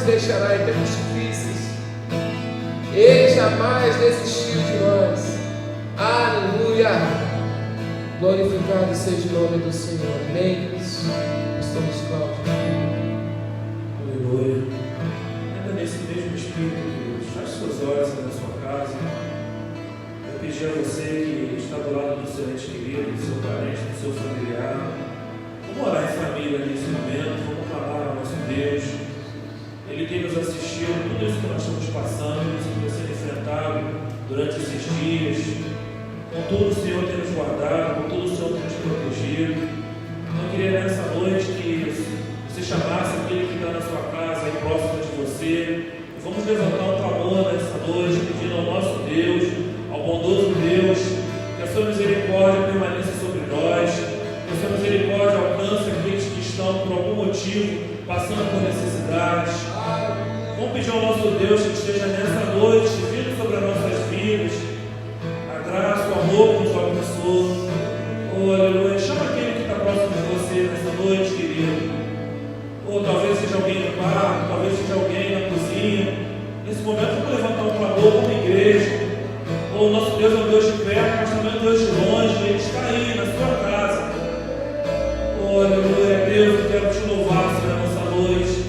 deixará em tempos difíceis. Ele jamais desistiu de nós. Aleluia! Glorificado seja o nome do Senhor. Amém. Estamos, Cláudio. Aleluia. Ainda nesse mesmo espírito, Deus, feche suas olhos na sua casa. Eu pedi a você que está do lado do seu ente querido, do seu parente, do seu familiar. Vamos orar em família nesse momento. Vamos clamar ao nosso Deus. Ele tem nos assistido, tudo isso que nós estamos passando, tudo isso que vai ser enfrentado durante esses dias. Contudo, o Senhor tem nos guardado, contudo, o Senhor tem nos protegido. Eu queria nessa noite que você chamasse aquele que está na sua casa, aí próximo de você. Vamos levantar um clamor nessa noite, pedindo ao nosso Deus, ao bondoso Deus, que a sua misericórdia permaneça sobre nós, que a sua misericórdia alcance aqueles que estão, por algum motivo, passando por necessidades. Vamos pedir ao nosso Deus que esteja nessa noite, vindo sobre as nossas vidas, a graça, o amor que nos alcançou. Oh, aleluia. Chama aquele que está próximo de você nessa noite, querido. Ou talvez seja alguém no quarto, talvez seja alguém na cozinha. Nesse momento, vamos levantar um clamor como igreja. Oh, nosso Deus é um Deus de perto, mas também é um Deus de longe. Ele está aí na sua casa. Oh, aleluia. Deus, eu quero te louvar, Senhor, nessa noite.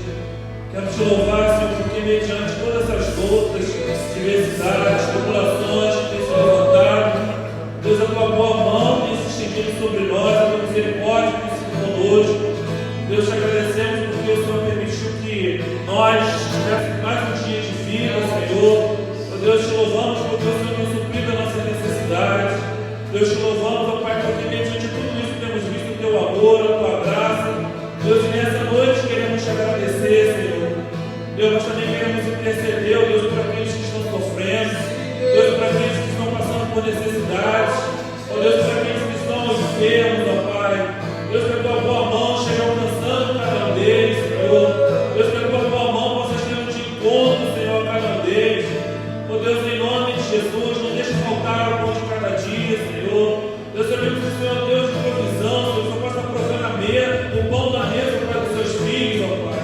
Quero te louvar, Senhor, porque mediante todas essas lutas, diversidades, tribulações que têm se levantado, Deus, a tua boa mão tem se estendido sobre nós, a tua misericórdia tem sido conosco. Deus, te agradecemos porque o Senhor permitiu que nós tivéssemos mais um dia de vida, Senhor. Oh, Deus, te louvamos porque o Senhor tem suprido as nossas necessidades. Deus, te louvamos, oh Pai, porque mediante tudo isso temos visto o teu amor, a tua graça. Deus, e nessa noite queremos te agradecer, Senhor. Deus, nós também queremos interceder, oh Deus, por aqueles que estão sofrendo. Deus, por aqueles que estão passando por necessidades. Oh Deus, por aqueles que estão enfermos, ó Pai. Deus, que a tua boa mão esteja alcançando cada um deles, Senhor. Deus, que a tua boa mão possa estar de encontro, Senhor, a cada um deles. Oh Deus, em nome de Jesus, não deixe faltar o pão de cada dia, Senhor. Deus, sabemos que o Senhor é Deus de provisão, Senhor, que o Senhor possa prover o pão da mesa para os seus filhos, ó Pai.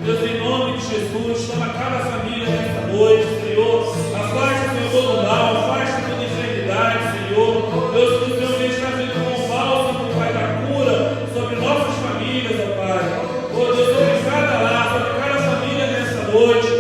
Deus, em nome de Jesus, toma cada família nesta noite, Senhor. Afasta, Senhor, todo mal, afasta toda enfermidade, Senhor. Deus, que o Senhor vem estar vindo com o bálsamo, Pai, da cura sobre nossas famílias, ó Pai. Oh Deus, sobre cada lar, sobre cada família nessa noite.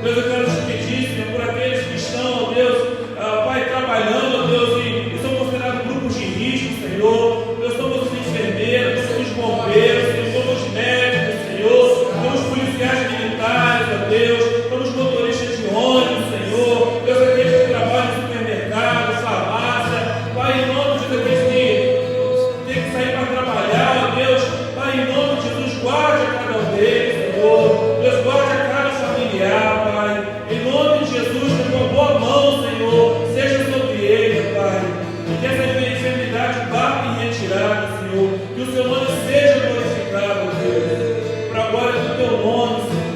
Deus, eu quero te pedir, Senhor, por aqueles que estão, ó Deus, Pai, trabalhando, ó Deus, e são considerados grupos de risco, Senhor. Deus, somos os enfermeiros, somos os bombeiros, Senhor, somos os médicos, Senhor, somos policiais militares, ó Deus, somos motoristas de ônibus, Senhor. Deus, aqueles que trabalham em supermercado, farmácia, Pai, em nome de Deus, que tem que sair para trabalhar, ó Deus, Pai, em nome de Jesus, guarde a cada um deles, Senhor. Deus, guarde a cada familiar, Pai, em nome de Jesus, que a tua boa mão, Senhor, seja sobre ele, Pai, e que essa enfermidade bata em retirada, Senhor, que o seu nome seja glorificado, Deus, para a glória do teu nome, Senhor,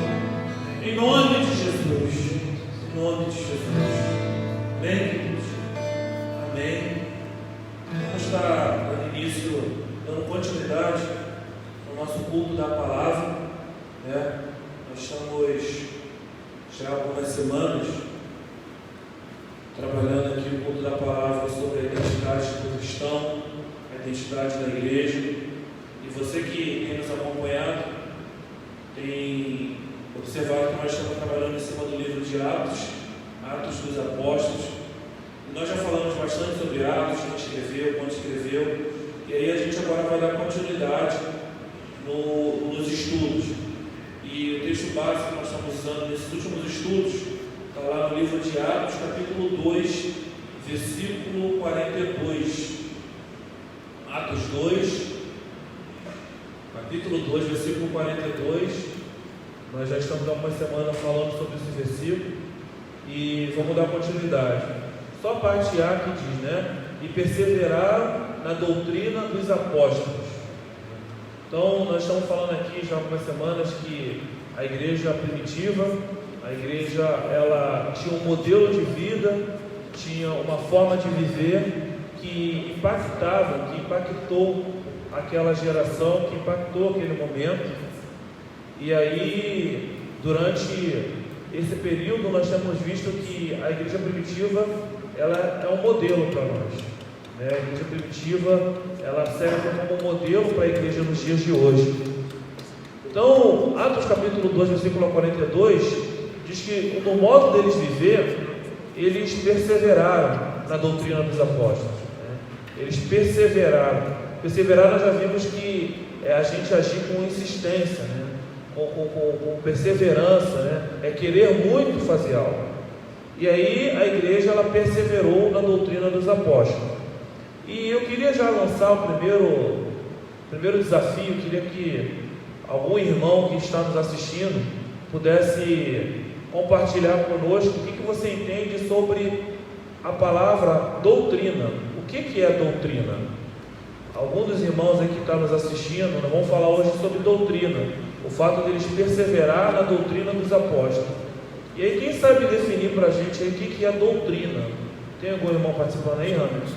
em nome de Jesus, em nome de Jesus. Amém, queridos? Amém. Vamos estar dando início, dando continuidade no nosso culto da palavra, né? Nós estamos já há algumas semanas trabalhando aqui o culto da palavra sobre a identidade do cristão, a identidade da igreja. E você que tem nos acompanhado tem observado que nós estamos trabalhando em cima do livro de Atos dos Apóstolos. E nós já falamos bastante sobre Atos, quem escreveu, quando escreveu. E aí a gente agora vai dar continuidade nos estudos. E o texto básico que nós estamos usando nesses últimos estudos está lá no livro de Atos, capítulo 2, versículo 42. Atos 2, capítulo 2, versículo 42. Nós já estamos há uma semana falando sobre esse versículo e vamos dar continuidade. Só a parte A que diz, né? E perseveraram na doutrina dos apóstolos. Então, nós estamos falando aqui já há algumas semanas que a igreja primitiva, a igreja, ela tinha um modelo de vida, tinha uma forma de viver que impactava, que impactou aquela geração, que impactou aquele momento. E aí, durante esse período nós temos visto que a igreja primitiva ela é um modelo para nós, né? A igreja primitiva ela serve como modelo para a igreja nos dias de hoje. Então, Atos capítulo 2, versículo 42 diz que no modo deles viver, eles perseveraram na doutrina dos apóstolos, né? Eles perseveraram. Nós já vimos que a gente agir com insistência, né? Com perseverança, né? É querer muito fazer algo. E aí a igreja ela perseverou na doutrina dos apóstolos. E eu queria já lançar o primeiro desafio. Eu queria que algum irmão que está nos assistindo pudesse compartilhar conosco o que você entende sobre a palavra doutrina. O que é doutrina? Alguns dos irmãos aqui que estão nos assistindo, nós vamos falar hoje sobre doutrina, o fato deles perseverar na doutrina dos apóstolos. E aí, quem sabe definir para a gente aí o que é doutrina? Tem algum irmão participando aí, Ramos?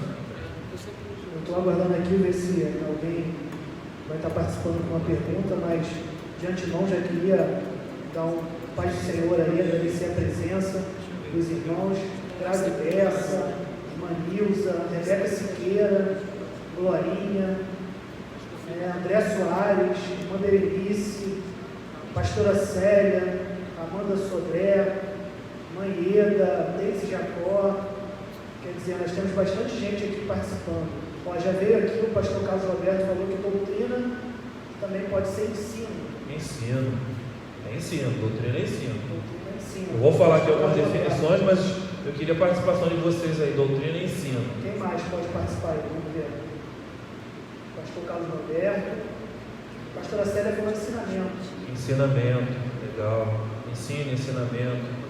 Eu estou aguardando aqui ver se alguém vai estar participando com uma pergunta, mas de antemão já queria dar um paz do Senhor aí, agradecer a presença dos irmãos, Grazi Bessa, irmã Nilza, Rebeca Siqueira, Glorinha, André Soares, irmã Berenice, pastora Célia, Amanda Sodré, mãe Ieda, Deise Jacó. Quer dizer, nós temos bastante gente aqui participando. Ó, já veio aqui o pastor Carlos Roberto, falou que doutrina também pode ser ensino. Ensino. É ensino, doutrina é ensino. Doutrina é ensino. Eu vou falar aqui algumas definições, mas eu queria a participação de vocês aí. Doutrina e ensino. Quem mais pode participar aí? Vamos ver. Pastor Carlos Roberto. Pastora Célia falou ensinamento. Ensinamento, legal. Ensino, ensinamento.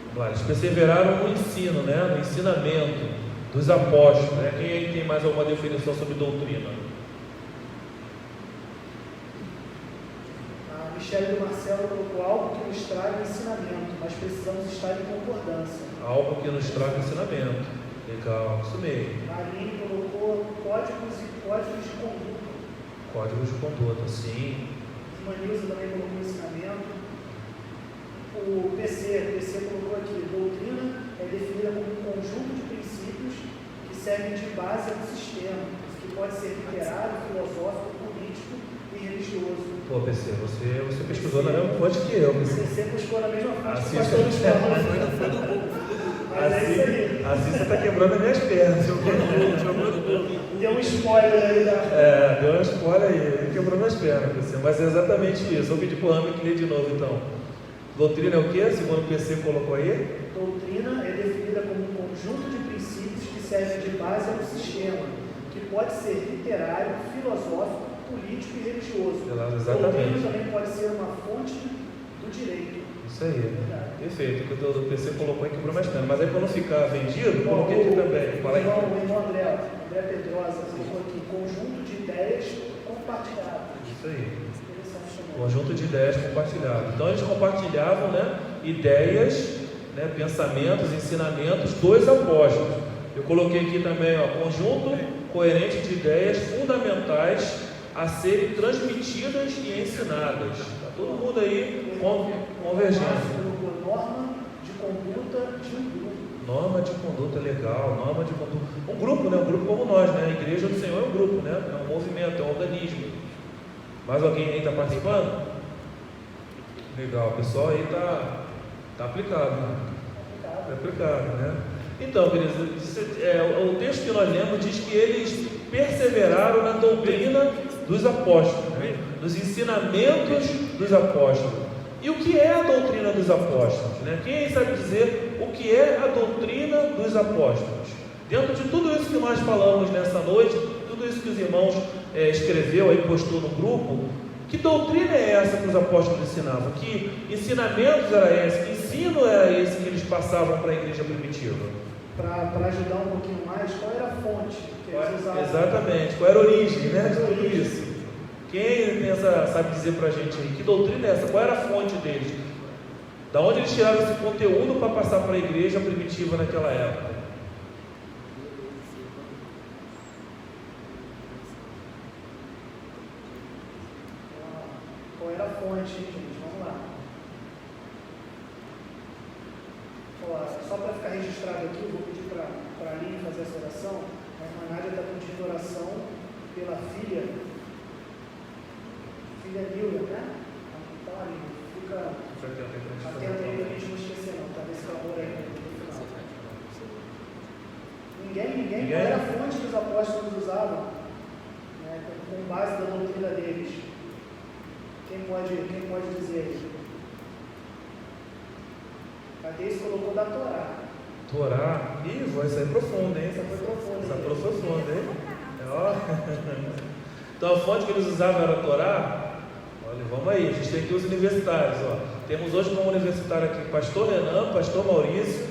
Vamos lá, eles perseveraram no ensino, né? No ensinamento dos apóstolos, né? Quem aí tem mais alguma definição sobre doutrina? A Michele do Marcelo colocou algo que nos traga ensinamento, mas precisamos estar em concordância. Algo que nos traga ensinamento. Legal, isso mesmo. A Aline colocou códigos e códigos de conduta. Códigos de conduta, sim. A Nilza também colocou ensinamento. O PC colocou aqui, doutrina é definida como um conjunto de princípios que servem de base ao sistema, que pode ser literário, filosófico, político e religioso. Pô, PC, você pesquisou na mesma fonte que eu. Você buscou na mesma fonte que o Assista. pastor Luciano. Mas é isso aí. Assim você está quebrando as minhas pernas. Deu um spoiler aí deu um spoiler aí. Ele quebrou minhas pernas, PC. Mas é exatamente isso. Eu vou pedir para o Rami que lê de novo, então. Doutrina é o quê? Segundo o PC colocou aí? Doutrina é definida como um conjunto de princípios que servem de base ao sistema, que pode ser literário, filosófico, político e religioso. Exatamente. Doutrina também pode ser uma fonte do direito. Isso aí. Perfeito. O que o PC colocou aí quebrou mais pernas. Mas aí para não ficar vendido, coloquei aqui também. Fala aí. O irmão André Pedrosa colocou aqui, conjunto de ideias compartilhadas. Isso aí. Conjunto de ideias compartilhadas. Então eles compartilhavam, né, ideias, né, pensamentos, ensinamentos dos apóstolos. Eu coloquei aqui também, ó, conjunto coerente de ideias fundamentais a serem transmitidas e ensinadas. Está todo mundo aí convergendo. Norma de conduta de um grupo. Norma de conduta legal, norma de conduta. Um grupo, né? Um grupo como nós, né? A Igreja do Senhor é um grupo, né? É um movimento, é um organismo. Mais alguém aí está participando? Legal, o pessoal aí está aplicado, né? Está aplicado, né? Então, queridos, o texto que nós lemos diz que eles perseveraram na doutrina dos apóstolos, né? Nos ensinamentos dos apóstolos. E o que é a doutrina dos apóstolos, né? Quem sabe dizer o que é a doutrina dos apóstolos? Dentro de tudo isso que nós falamos nessa noite, tudo isso que os irmãos escreveu aí, postou no grupo, que doutrina é essa que os apóstolos ensinavam? Que ensinamentos era esse? Que ensino era esse que eles passavam para a igreja primitiva? Para ajudar um pouquinho mais, qual era a fonte que eles usavam? Exatamente, qual era a origem, né, de tudo isso? Quem sabe dizer para a gente aí, que doutrina é essa? Qual era a fonte deles? Da onde eles tiraram esse conteúdo para passar para a igreja primitiva naquela época? Qual era a fonte, gente? Vamos lá. Só para ficar registrado aqui, eu vou pedir para a Aline fazer essa oração. A irmã Nádia está pedindo oração pela filha Nilda, né? Então, Aline, fica atento aí para a gente não esquecer, não, tá? Desse clamor aí no final. Ninguém qual era a fonte que os apóstolos usavam, né, com base da doutrina deles. Quem pode dizer isso? Cadê isso? Colocou da Torá. Torá? Ih, essa é profunda, hein? Essa foi profunda. Essa foi profunda, hein? Então a fonte que eles usavam era a Torá? Olha, vamos aí, a gente tem aqui os universitários, ó. Temos hoje como universitário aqui Pastor Renan, Pastor Maurício,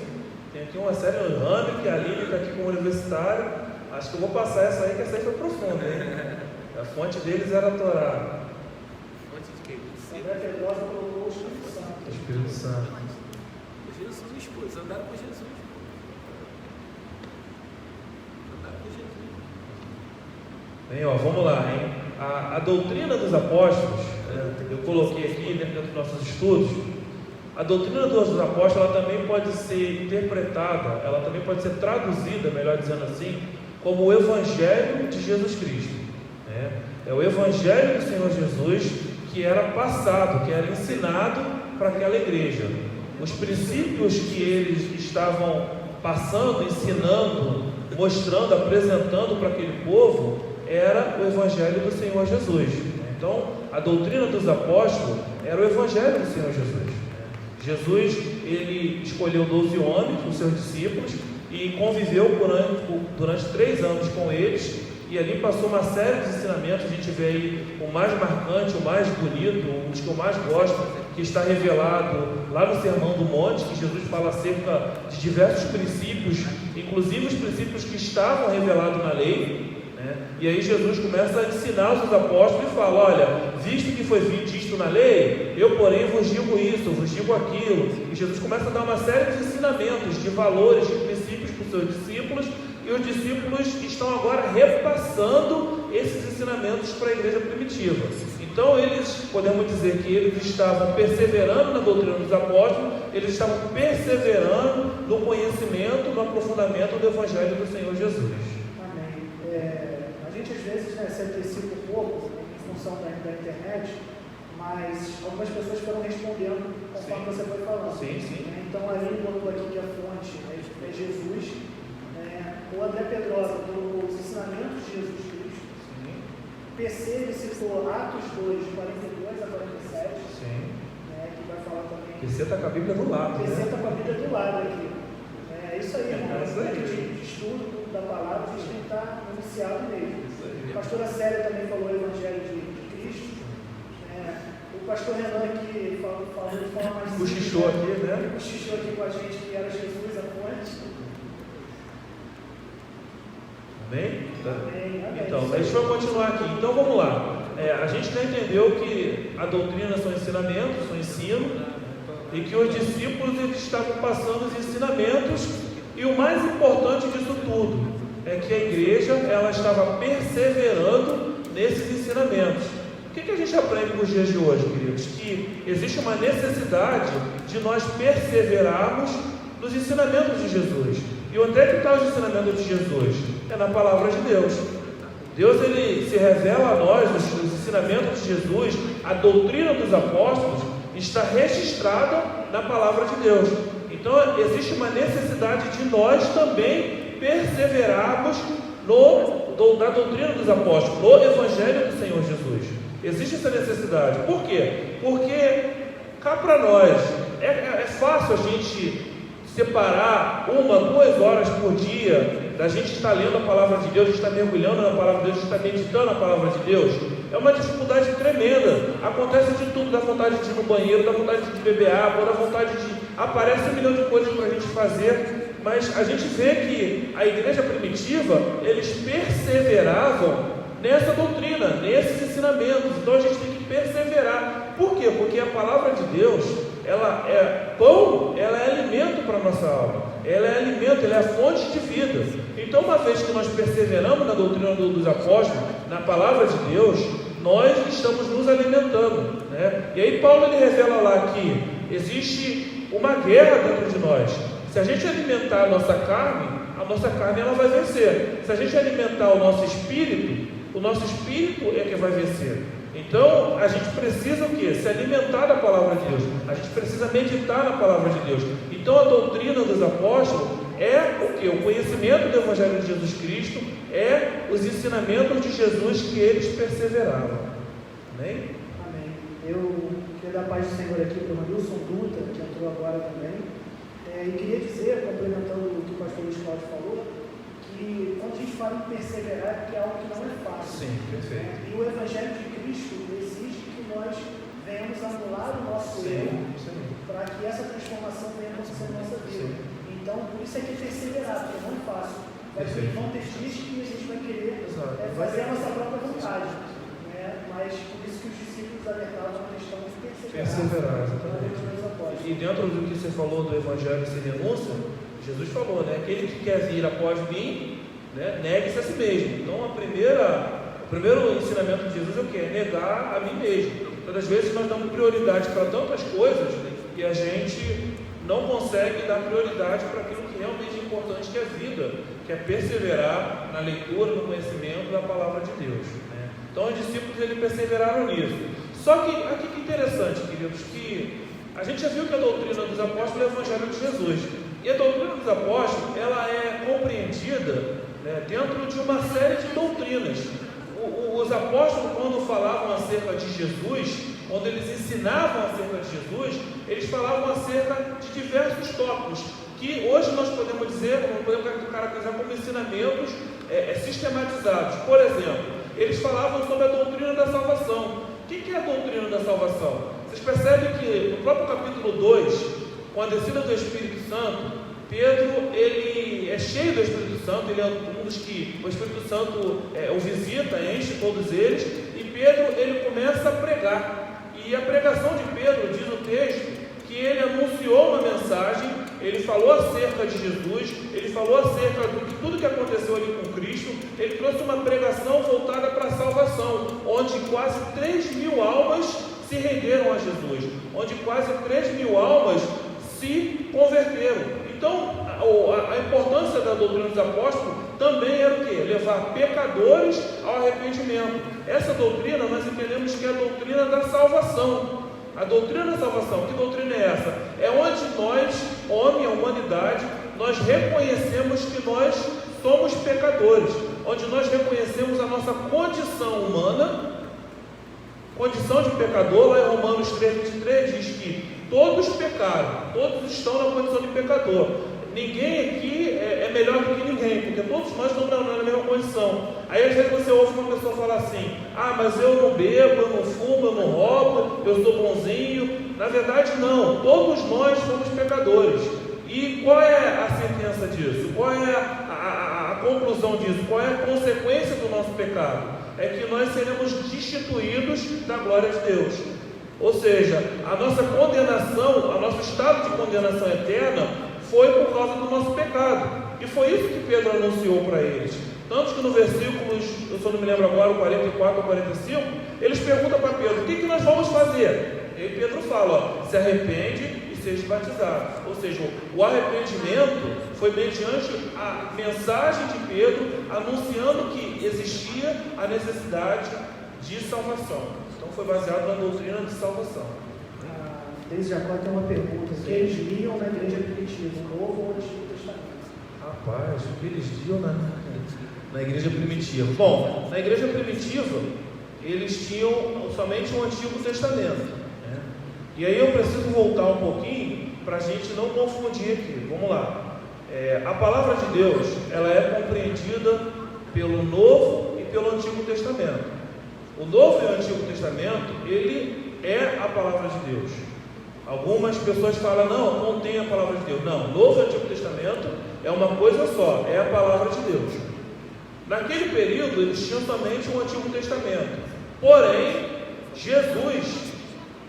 tem aqui uma série no Rami, que a Aline está aqui como universitário. Acho que eu vou passar essa aí, que essa aí foi profunda, hein? A fonte deles era a Torá. Fonte de quê? André Pedrosa colocou o Espírito Santo. O Espírito Santo. Jesus e esposa, andaram com Jesus. Andaram com Jesus. Bem, ó, vamos lá, hein? A doutrina dos apóstolos, eu coloquei aqui dentro dos nossos estudos. A doutrina dos apóstolos, ela também pode ser interpretada, ela também pode ser traduzida, melhor dizendo assim, como o Evangelho de Jesus Cristo, né? É o Evangelho do Senhor Jesus que era passado, que era ensinado para aquela igreja. Os princípios que eles estavam passando, ensinando, mostrando, apresentando para aquele povo, era o Evangelho do Senhor Jesus. Então, a doutrina dos apóstolos era o Evangelho do Senhor Jesus. Jesus, ele escolheu 12 homens, os seus discípulos, e conviveu durante 3 anos com eles, e ali passou uma série de ensinamentos. A gente vê aí o mais marcante, o mais bonito, os que eu mais gosto, que está revelado lá no Sermão do Monte, que Jesus fala acerca de diversos princípios, inclusive os princípios que estavam revelados na lei, né? E aí Jesus começa a ensinar os apóstolos e fala: olha, visto que foi dito na lei, eu porém vos digo isso, vos digo aquilo. E Jesus começa a dar uma série de ensinamentos, de valores, de princípios para os seus discípulos, e os discípulos estão agora repassando esses ensinamentos para a igreja primitiva. Então eles, podemos dizer que eles estavam perseverando na doutrina dos apóstolos, eles estavam perseverando no conhecimento, no aprofundamento do Evangelho do Senhor Jesus. Amém. A gente às vezes se antecipa um pouco em função da internet, mas algumas pessoas foram respondendo conforme você foi falando. Sim. Então ali colocou aqui que a fonte é Jesus. O André Pedrosa colocou os ensinamentos de Jesus Cristo. Sim. PC ele citou Atos 2, de 42 a 47. Sim. Que vai falar também. PC está com a Bíblia do lado. PC né? está com a Bíblia do lado aqui. É isso aí, irmão. isso aí. De estudo da palavra, a gente tem que estar iniciado nele. A pastora Célia também falou o Evangelho de Cristo. O pastor Renan aqui falou de forma mais simples. Cochichou aqui, né? Cochichou aqui com a gente que era Jesus a fonte. Amém? Amém. Então, deixa eu continuar aqui. Então vamos lá. A gente já entendeu que a doutrina são ensinamentos, são ensino, e que os discípulos eles estavam passando os ensinamentos, e o mais importante disso tudo é que a igreja ela estava perseverando nesses ensinamentos. O que a gente aprende nos dias de hoje, queridos? Que existe uma necessidade de nós perseverarmos nos ensinamentos de Jesus. E onde é que está os ensinamentos de Jesus? É na palavra de Deus. Deus ele se revela a nós, os ensinamentos de Jesus, a doutrina dos apóstolos está registrada na palavra de Deus. Então existe uma necessidade de nós também perseverarmos na doutrina dos apóstolos, no Evangelho do Senhor Jesus. Existe essa necessidade. Por quê? Porque cá para nós é fácil a gente separar 1, 2 horas por dia da gente estar lendo a palavra de Deus, a gente está mergulhando na palavra de Deus, a gente está meditando a palavra de Deus. É uma dificuldade tremenda. Acontece de tudo, dá vontade de ir no banheiro, dá vontade de beber água, dá vontade de... aparece 1 milhão de coisas para a gente fazer, mas a gente vê que a igreja primitiva, eles perseveravam nessa doutrina, nesses ensinamentos. Então a gente tem que perseverar. Por quê? Porque a palavra de Deus, ela é pão, ela é alimento para a nossa alma, ela é alimento, ela é a fonte de vida. Então, uma vez que nós perseveramos na doutrina dos apóstolos, na palavra de Deus, nós estamos nos alimentando, né? E aí Paulo ele revela lá que existe uma guerra dentro de nós. Se a gente alimentar a nossa carne ela vai vencer. Se a gente alimentar o nosso espírito é que vai vencer. Então, a gente precisa o quê? Se alimentar da palavra de Deus. A gente precisa meditar na palavra de Deus. Então, a doutrina dos apóstolos é o quê? O conhecimento do Evangelho de Jesus Cristo, é os ensinamentos de Jesus que eles perseveravam. Amém? Amém. Eu queria dar a paz do Senhor aqui para o Manilson Dutra, que entrou agora também. E queria dizer, complementando o que o pastor Luiz Cláudio falou, que quando a gente fala em perseverar, é porque é algo que não é fácil. Sim, perfeito. E o Evangelho de Cristo exige que nós venhamos anular o nosso erro para que essa transformação venha acontecer na nossa vida. Então, por isso é que perseverar, porque não é fácil. Vão ter dias que a gente vai querer fazer a nossa própria vontade. Mas por isso que os discípulos alertavam a questão de perseverar. Exatamente. E dentro do que você falou do Evangelho sem renúncia, Jesus falou, né? Aquele que quer vir após mim, né, negue-se a si mesmo. Então, o primeiro ensinamento de Jesus é o quê? Negar a mim mesmo. Todas as vezes nós damos prioridade para tantas coisas, né, e a gente não consegue dar prioridade para aquilo que realmente é importante, que é a vida, que é perseverar na leitura, no conhecimento da palavra de Deus, né? Então, os discípulos eles perseveraram nisso. Só que, aqui que interessante, queridos, que a gente já viu que a doutrina dos apóstolos é o Evangelho de Jesus. E a doutrina dos apóstolos, ela é compreendida, né, dentro de uma série de doutrinas. Os apóstolos, quando falavam acerca de Jesus, quando eles ensinavam acerca de Jesus, eles falavam acerca de diversos tópicos, que hoje nós podemos dizer, podemos caracterizar como ensinamentos sistematizados. Por exemplo, eles falavam sobre a doutrina da salvação. O que é a doutrina da salvação? Vocês percebem que no próprio capítulo 2, com a descida do Espírito Santo, Pedro ele é cheio do Espírito Santo, ele é um dos que o Espírito Santo o visita, enche todos eles, e Pedro ele começa a pregar. E a pregação de Pedro, diz o texto, que ele anunciou uma mensagem, ele falou acerca de Jesus, ele falou acerca de tudo que aconteceu ali com Cristo, ele trouxe uma pregação voltada para a salvação, onde quase 3.000 almas se renderam a Jesus, onde quase 3.000 almas se converteram. Então, a importância da doutrina dos apóstolos também era o quê? Levar pecadores ao arrependimento. Essa doutrina nós entendemos que é a doutrina da salvação. A doutrina da salvação, que doutrina é essa? É onde nós, homem, a humanidade, nós reconhecemos que nós somos pecadores, onde nós reconhecemos a nossa condição humana, condição de pecador. Lá em Romanos 3,23 diz que todos pecaram, todos estão na condição de pecador. Ninguém aqui é melhor do que ninguém, porque todos nós estamos na mesma condição. Aí às vezes você ouve uma pessoa falar assim: ah, mas eu não bebo, eu não fumo, eu não roubo, eu sou bonzinho. Na verdade não, todos nós somos pecadores. E qual é a sentença disso? Qual é a conclusão disso? Qual é a consequência do nosso pecado? É que nós seremos destituídos da glória de Deus. Ou seja, a nossa condenação, o nosso estado de condenação eterna foi por causa do nosso pecado. E foi isso que Pedro anunciou para eles. Tanto que no versículos, eu só não me lembro agora, o 44 ou 45, eles perguntam para Pedro: o que nós vamos fazer? E aí Pedro fala: ó, se arrepende e seja batizado. Ou seja, o arrependimento foi mediante a mensagem de Pedro anunciando que existia a necessidade de salvação. Então foi baseado na doutrina de salvação. Desde Jacó tem uma pergunta: o que eles liam na igreja primitiva, o Novo ou o Antigo Testamento? Rapaz, o que eles liam na igreja primitiva? Bom, na igreja primitiva eles tinham somente o Antigo Testamento, né? E aí eu preciso voltar um pouquinho para a gente não confundir aqui. Vamos lá. A palavra de Deus, ela é compreendida pelo Novo e pelo Antigo Testamento. O Novo e o Antigo Testamento, ele é a palavra de Deus. Algumas pessoas falam: não, contém a palavra de Deus. Não, Novo e Antigo Testamento é uma coisa só, é a palavra de Deus. Naquele período eles tinham somente o Antigo Testamento. Porém, Jesus,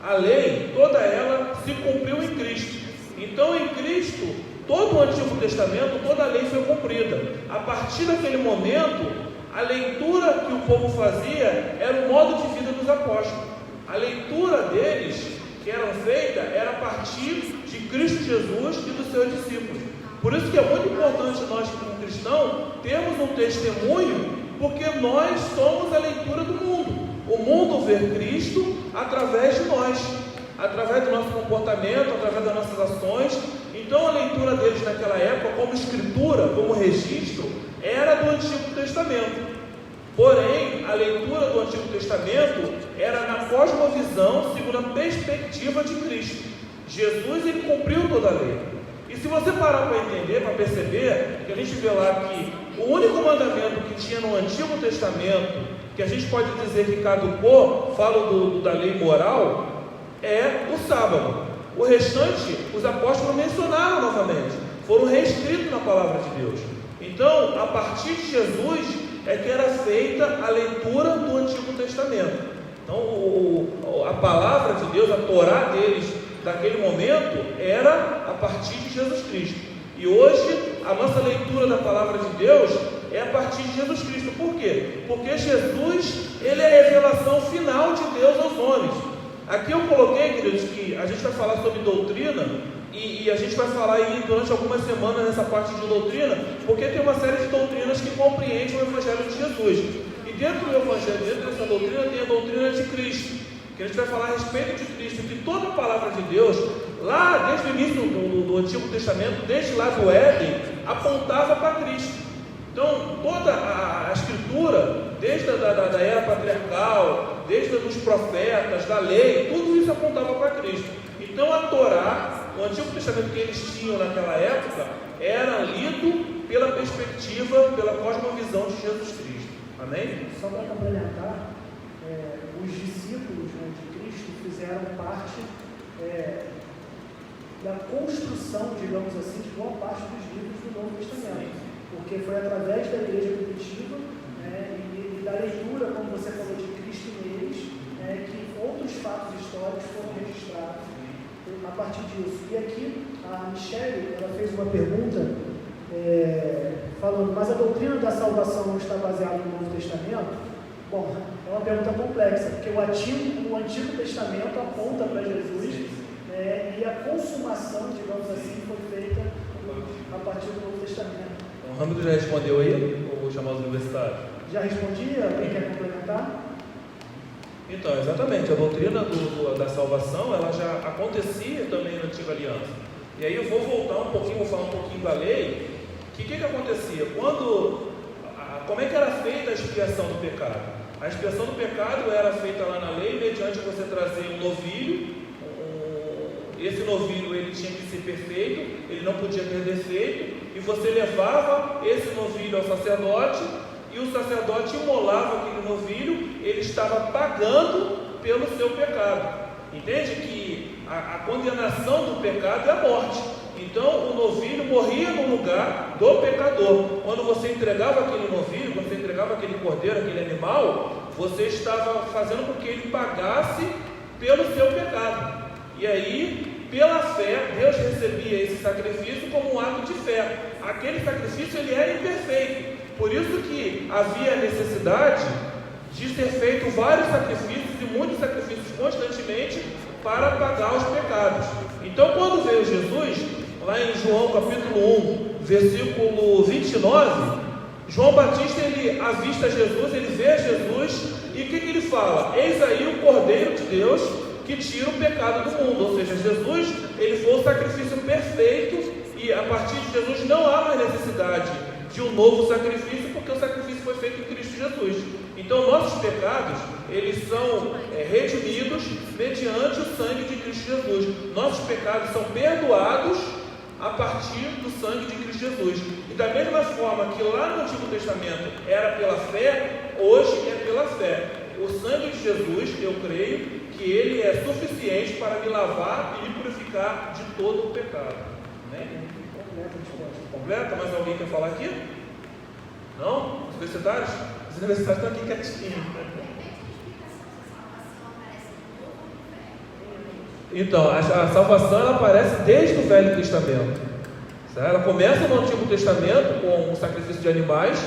a lei, toda ela se cumpriu em Cristo. Então, em Cristo, todo o Antigo Testamento, toda a lei foi cumprida. A partir daquele momento, a leitura que o povo fazia era o modo de vida dos apóstolos. A leitura deles, que eram feitas, era a partir de Cristo Jesus e dos seus discípulos. Por isso que é muito importante nós, como cristãos, termos um testemunho, porque nós somos a leitura do mundo. O mundo vê Cristo através de nós, através do nosso comportamento, através das nossas ações. Então a leitura deles naquela época, como escritura, como registro, era do Antigo Testamento. Porém, a leitura do Antigo Testamento era na cosmovisão, segundo a perspectiva de Cristo. Jesus, ele cumpriu toda a lei. E se você parar para entender, para perceber, que a gente vê lá que o único mandamento que tinha no Antigo Testamento, que a gente pode dizer que caducou, falo da lei moral, é o sábado. O restante, os apóstolos mencionaram novamente, foram reescritos na palavra de Deus. Então, a partir de Jesus, é que era feita a leitura do Antigo Testamento. Então, a palavra de Deus, a Torá deles, daquele momento, era a partir de Jesus Cristo. E hoje, a nossa leitura da palavra de Deus é a partir de Jesus Cristo. Por quê? Porque Jesus, ele é a revelação final de Deus aos homens. Aqui eu coloquei, queridos, que a gente vai falar sobre doutrina, e a gente vai falar aí durante algumas semanas nessa parte de doutrina, porque tem uma série de doutrinas que compreendem o Evangelho de Jesus. E dentro do Evangelho, dentro dessa doutrina, tem a doutrina de Cristo, que a gente vai falar a respeito de Cristo, que toda a palavra de Deus, lá desde o início do Antigo Testamento, desde lá do Éden, apontava para Cristo. Então, toda a Escritura, desde da era patriarcal, desde os profetas, da lei, tudo isso apontava para Cristo. Então, a Torá, o Antigo Testamento que eles tinham naquela época, era lido pela perspectiva, pela cosmovisão de Jesus Cristo. Amém? Só para complementar, os discípulos, né, de Cristo fizeram parte da construção, digamos assim, de boa parte dos livros do Novo Testamento. Porque foi através da igreja primitiva, né, e da leitura, como você falou, de Cristo neles, que outros fatos históricos foram registrados a partir disso. E aqui a Michele, ela fez uma pergunta falando, mas a doutrina da salvação não está baseada no Novo Testamento? Bom, é uma pergunta complexa, porque o Antigo Testamento aponta para Jesus, e a consumação, digamos assim, foi feita a partir do Novo Testamento. O Râmido já respondeu aí, ou vou chamar os universitários? Já respondi? Alguém quer complementar? Então, exatamente, a doutrina da salvação, ela já acontecia também na Antiga Aliança. E aí eu vou voltar um pouquinho, vou falar um pouquinho da lei. O que acontecia? Como é que era feita a expiação do pecado? A expiação do pecado era feita lá na lei, mediante você trazer um novilho. Esse novilho, ele tinha que ser perfeito, ele não podia ter defeito, e você levava esse novilho ao sacerdote, e o sacerdote imolava aquele novilho, ele estava pagando pelo seu pecado. Entende que a condenação do pecado é a morte. Então o novilho morria no lugar do pecador. Quando você entregava aquele novilho, quando você entregava aquele cordeiro, aquele animal, você estava fazendo com que ele pagasse pelo seu pecado. E aí, pela fé, Deus recebia esse sacrifício como um ato de fé. Aquele sacrifício, ele era imperfeito. Por isso que havia a necessidade de ser feito vários sacrifícios e muitos sacrifícios constantemente para pagar os pecados. Então, quando veio Jesus, lá em João capítulo 1, versículo 29, João Batista, ele avista Jesus, ele vê Jesus, e o que ele fala? Eis aí o Cordeiro de Deus que tira o pecado do mundo. Ou seja, Jesus, ele foi o sacrifício perfeito, e a partir de Jesus não há mais necessidade de um novo sacrifício, porque o sacrifício foi feito em Cristo Jesus. Então nossos pecados, eles são redimidos mediante o sangue de Cristo Jesus. Nossos pecados são perdoados a partir do sangue de Cristo Jesus. E da mesma forma que lá no Antigo Testamento era pela fé, hoje é pela fé. O sangue de Jesus, eu creio que ele é suficiente para me lavar e me purificar de todo o pecado. Né? Completa? Mais alguém quer falar aqui? Não? Os universitários? Os universitários estão aqui quietinhos. Então, a salvação, ela aparece desde o Velho Testamento. Ela começa no Antigo Testamento com o sacrifício de animais,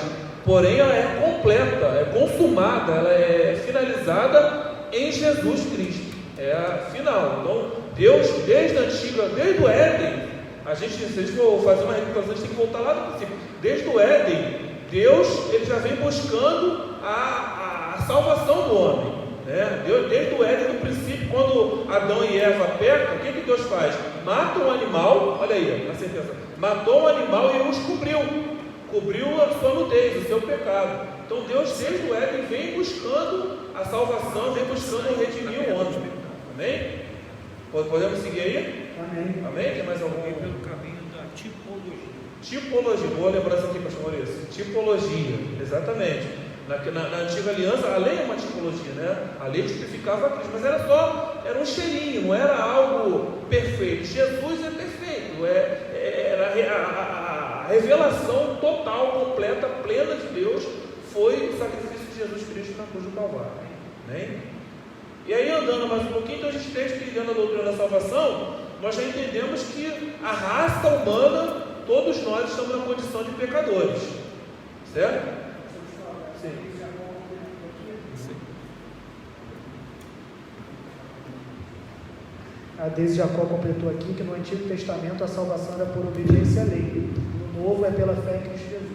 porém ela é completa, é consumada, ela é finalizada em Jesus Cristo. É a final. Então, Deus, desde o Éden, se a gente for fazer uma recapitulação, a gente tem que voltar lá do princípio. Desde o Éden, Deus ele já vem buscando a salvação do homem, né? Deus, desde o Éden, no princípio, quando Adão e Eva pecam, o que Deus faz? Mata um animal, olha aí, a sentença, matou um animal e os cobriu a sua nudez, o seu pecado. Então Deus, desde o Éden, vem buscando a salvação, vem buscando redimir o homem. Amém? Podemos seguir aí? Amém. Amém? Tem mais algum? Pelo caminho da tipologia. Tipologia, boa lembrança aqui, pastor Maurício. Tipologia, exatamente. Na antiga aliança, a lei é uma tipologia, né? A lei tipificava Cristo, mas era um cheirinho, não era algo perfeito. Jesus é perfeito, era a revelação total, completa, plena de Deus, foi o sacrifício de Jesus Cristo na cruz do Calvário. Né? E aí, andando mais um pouquinho, então a gente tem, explicando a doutrina da salvação, nós já entendemos que a raça humana, todos nós estamos na condição de pecadores, certo? Sim. A Deise Jacó completou aqui que no Antigo Testamento a salvação era por obediência à lei, no Novo é pela fé em Cristo Jesus.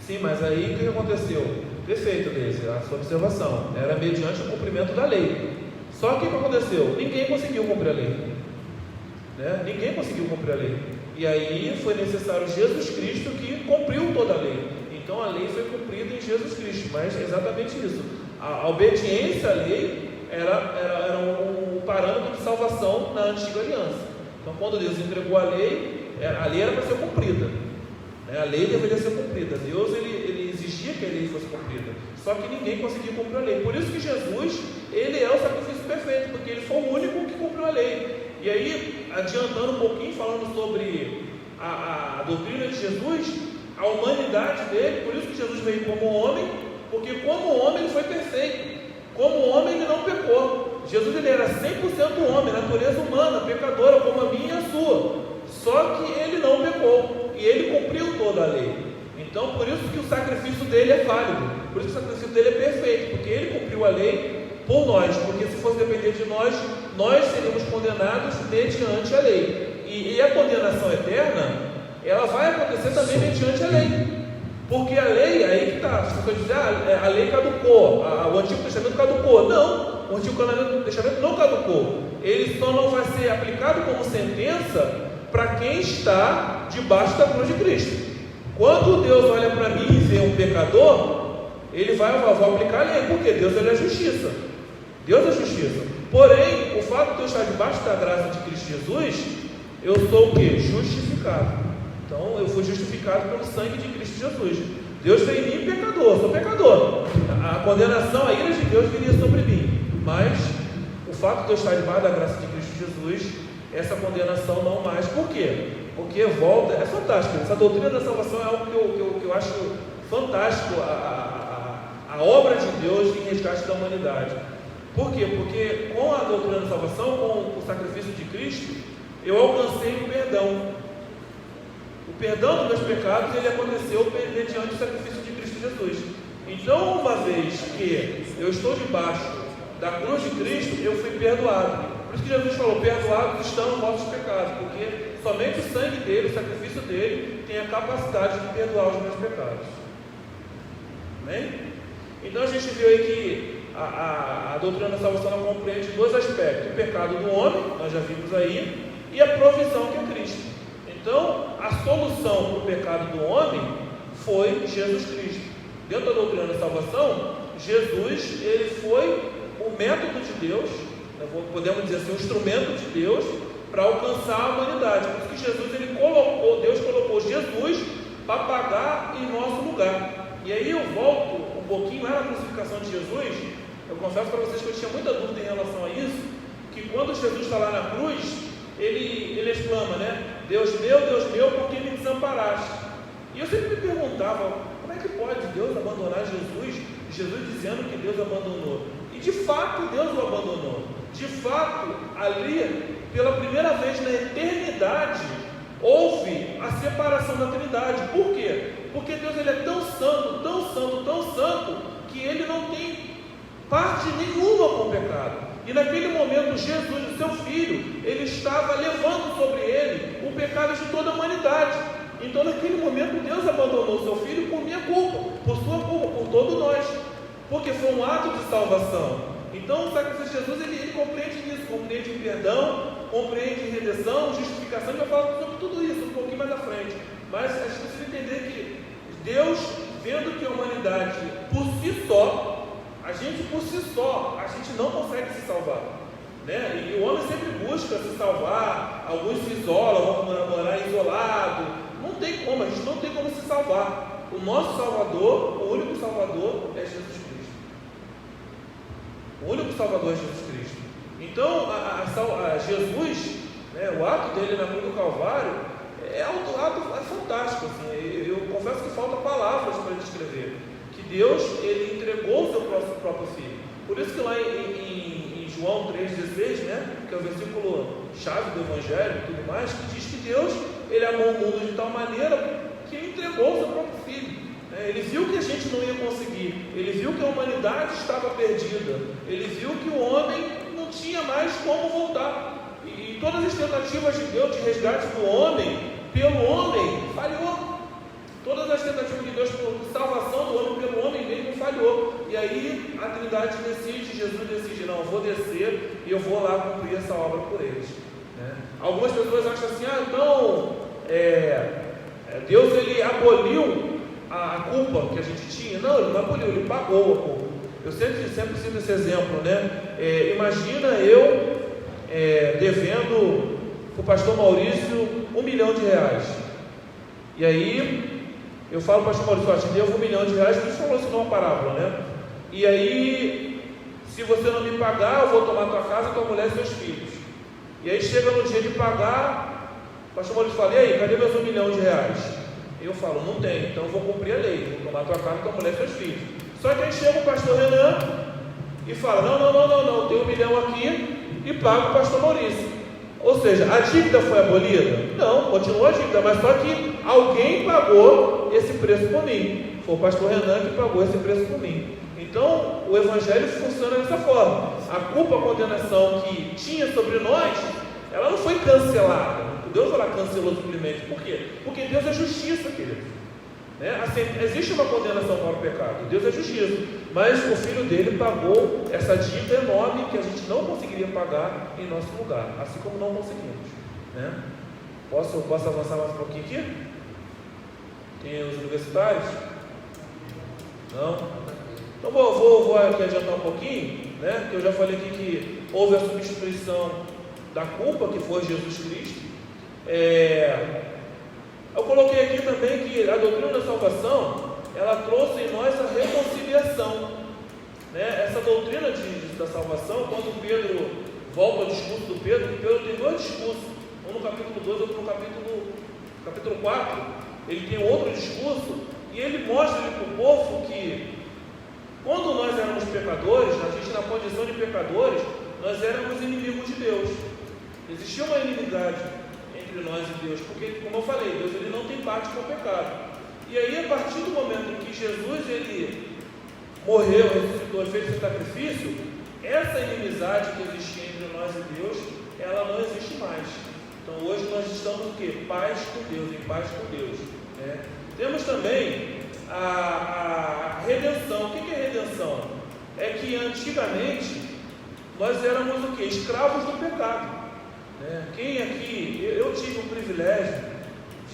Sim, mas aí o que aconteceu? Perfeito, Deise, a sua observação era mediante o cumprimento da lei. Só que o que aconteceu? Ninguém conseguiu cumprir a lei, né? Ninguém conseguiu cumprir a lei. E aí foi necessário Jesus Cristo que cumpriu toda a lei. Então a lei foi cumprida em Jesus Cristo, mas é exatamente isso. A obediência à lei era um parâmetro de salvação na antiga aliança. Então quando Deus entregou a lei era para ser cumprida, né? A lei deveria ser cumprida. Deus ele exigia que a lei fosse cumprida, só que ninguém conseguia cumprir a lei. Por isso que Jesus ele é o sacrifício perfeito, porque ele foi o único que cumpriu a lei. E aí, adiantando um pouquinho, falando sobre a doutrina de Jesus, a humanidade dele, por isso que Jesus veio como homem, porque como homem ele foi perfeito, como homem ele não pecou. Jesus ele era 100% homem, natureza humana, pecadora como a minha e a sua, só que ele não pecou, e ele cumpriu toda a lei. Então por isso que o sacrifício dele é válido, por isso que o sacrifício dele é perfeito, porque ele cumpriu a lei por nós, porque se fosse depender de nós, nós seríamos condenados mediante a lei, e a condenação eterna ela vai acontecer também mediante a lei, porque a lei, aí que está, as pessoas dizem, a lei caducou, o Antigo Testamento caducou. Não, o Antigo Testamento não caducou, ele só não vai ser aplicado como sentença para quem está debaixo da cruz de Cristo. Quando Deus olha para mim e vê um pecador, ele vai aplicar a lei, porque Deus ele é justiça, Deus é justiça. Porém, o fato de eu estar debaixo da graça de Cristo Jesus, eu sou o que? Justificado. Então eu fui justificado pelo sangue de Cristo Jesus. Deus fez em mim pecador, sou pecador. A condenação, a ira de Deus viria sobre mim. Mas o fato de eu estar debaixo da graça de Cristo Jesus, essa condenação não mais. Por quê? Porque volta, é fantástico. Essa doutrina da salvação é algo que eu acho fantástico, a obra de Deus em resgate da humanidade. Por quê? Porque com a doutrina da salvação, com o sacrifício de Cristo, eu alcancei o perdão. O perdão dos meus pecados, ele aconteceu mediante o sacrifício de Cristo Jesus. Então, uma vez que eu estou debaixo da cruz de Cristo, eu fui perdoado. Por isso que Jesus falou, perdoados estão os vossos pecados, porque somente o sangue dele, o sacrifício dele, tem a capacidade de perdoar os meus pecados. Amém? Então a gente viu aí que a doutrina da salvação ela compreende dois aspectos: o pecado do homem, nós já vimos aí, e a provisão que é Cristo. Então, a solução para o pecado do homem foi Jesus Cristo. Dentro da doutrina da salvação, Jesus ele foi o método de Deus, podemos dizer assim, o instrumento de Deus para alcançar a humanidade. Por isso que Deus colocou Jesus para pagar em nosso lugar. E aí eu volto um pouquinho lá na crucificação de Jesus. Eu confesso para vocês que eu tinha muita dúvida em relação a isso, que quando Jesus está lá na cruz, ele exclama, né? Deus meu, por que me desamparaste? E eu sempre me perguntava, como é que pode Deus abandonar Jesus? Jesus dizendo que Deus abandonou. E de fato Deus o abandonou. De fato, ali, pela primeira vez na eternidade, houve a separação da Trindade. Por quê? Porque Deus ele é tão santo, tão santo, tão santo, que ele não tem parte nenhuma com o pecado. E naquele momento Jesus, o seu Filho, ele estava levando sobre ele o pecado de toda a humanidade. Então naquele momento Deus abandonou o seu Filho por minha culpa, por sua culpa, por todos nós, porque foi um ato de salvação. Então o sacrifício de Jesus, ele compreende isso, compreende perdão, compreende redenção, justificação. A gente vai falar sobre tudo isso um pouquinho mais à frente. Mas a gente precisa entender que Deus, vendo que a humanidade por si só, a gente não consegue se salvar, né? E o homem sempre busca se salvar, alguns se isolam, vão morar isolado. Não tem como, a gente não tem como se salvar. O nosso Salvador, o único Salvador é Jesus Cristo. O único Salvador é Jesus Cristo. Então, Jesus, né, o ato dele na cruz do Calvário é fantástico. Assim, eu confesso que falta palavras para descrever. Que Deus, ele entregou o seu próprio Filho. Por isso que lá em João 3,16, né, que é o versículo chave do Evangelho e tudo mais, que diz que Deus, ele amou o mundo de tal maneira que ele entregou o seu próprio Filho. Ele viu que a gente não ia conseguir, ele viu que a humanidade estava perdida, ele viu que o homem não tinha mais como voltar. E todas as tentativas de Deus de resgate do homem, pelo homem, falhou. Todas as tentativas de Deus por salvação do homem pelo homem mesmo falhou. E aí a Trindade decide, Jesus decide, não, eu vou descer e eu vou lá cumprir essa obra por eles, né? Algumas pessoas acham assim, então Deus, ele aboliu a culpa que a gente tinha. Não, ele não aboliu, ele pagou a culpa. Eu sempre cito esse exemplo, né? Imagina eu devendo para o pastor Maurício R$1 milhão. E aí eu falo para o pastor Maurício, te devo R$1 milhão, Deus falou isso numa parábola, né? E aí, se você não me pagar, eu vou tomar tua casa, tua mulher e seus filhos. E aí chega no dia de pagar, o pastor Maurício fala, e aí, cadê meus R$1 milhão? Eu falo, não tem, então eu vou cumprir a lei, vou tomar tua casa, tua mulher e seus filhos. Só que aí chega o pastor Renan e fala, não, tem R$1 milhão aqui e paga o pastor Maurício. Ou seja, a dívida foi abolida? Não, continua a dívida, mas só que alguém pagou esse preço por mim. Foi o pastor Renan que pagou esse preço por mim. Então, o Evangelho funciona dessa forma. A culpa, a condenação que tinha sobre nós, ela não foi cancelada. Deus ela cancelou simplesmente. Por quê? Porque Deus é justiça, querido. Né? Assim, existe uma condenação para o pecado. Deus é justiça. Mas o Filho dele pagou essa dívida enorme que a gente não conseguiria pagar em nosso lugar. Assim como não conseguimos. Né? Posso avançar mais um pouquinho aqui? Tem os universitários? Não? Então vou aqui adiantar um pouquinho, né? Porque eu já falei aqui que houve a substituição da culpa, que foi Jesus Cristo. Eu coloquei aqui também que a doutrina da salvação, ela trouxe em nós a reconciliação, né? Essa doutrina da salvação, quando Pedro volta ao discurso do Pedro tem dois discursos, um no capítulo 2, outro no capítulo 4, ele tem outro discurso, e ele mostra para o povo que quando nós éramos pecadores, a gente na condição de pecadores, nós éramos inimigos de Deus. Existia uma inimizade entre nós e Deus, porque, como eu falei, Deus ele não tem parte com o pecado. E aí, a partir do momento em que Jesus ele morreu, ressuscitou, fez esse sacrifício, essa inimizade que existia entre nós e Deus, ela não existe mais. Então, hoje nós estamos o quê? Paz com Deus, em paz com Deus, né? Temos também a redenção. O que é redenção? É que antigamente nós éramos o quê? Escravos do pecado. Quem aqui, eu tive o privilégio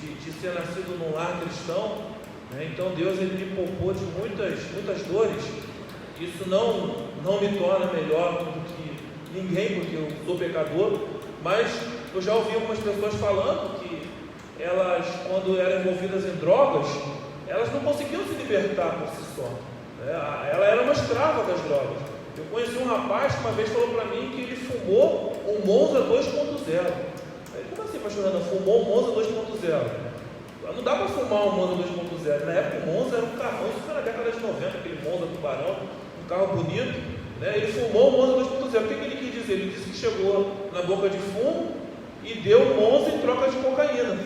de ser nascido num lar cristão, né? Então Deus ele me poupou de muitas dores. Isso não me torna melhor do que ninguém, porque eu sou pecador, mas eu já ouvi algumas pessoas falando que elas, quando eram envolvidas em drogas, elas não conseguiam se libertar por si só, né? Ela era uma escrava das drogas. Eu conheci um rapaz que uma vez falou para mim que ele fumou um Monza 2.0. Aí, como assim, pastor Renan? Fumou um Monza 2.0? Não dá para fumar um Monza 2.0. Na época o Monza era um carrão, isso foi na década de 90, aquele Monza tubarão, um carro bonito, né? Ele fumou o Monza 2.0. O que ele quis dizer? Ele disse que chegou na boca de fumo e deu o Monza em troca de cocaína.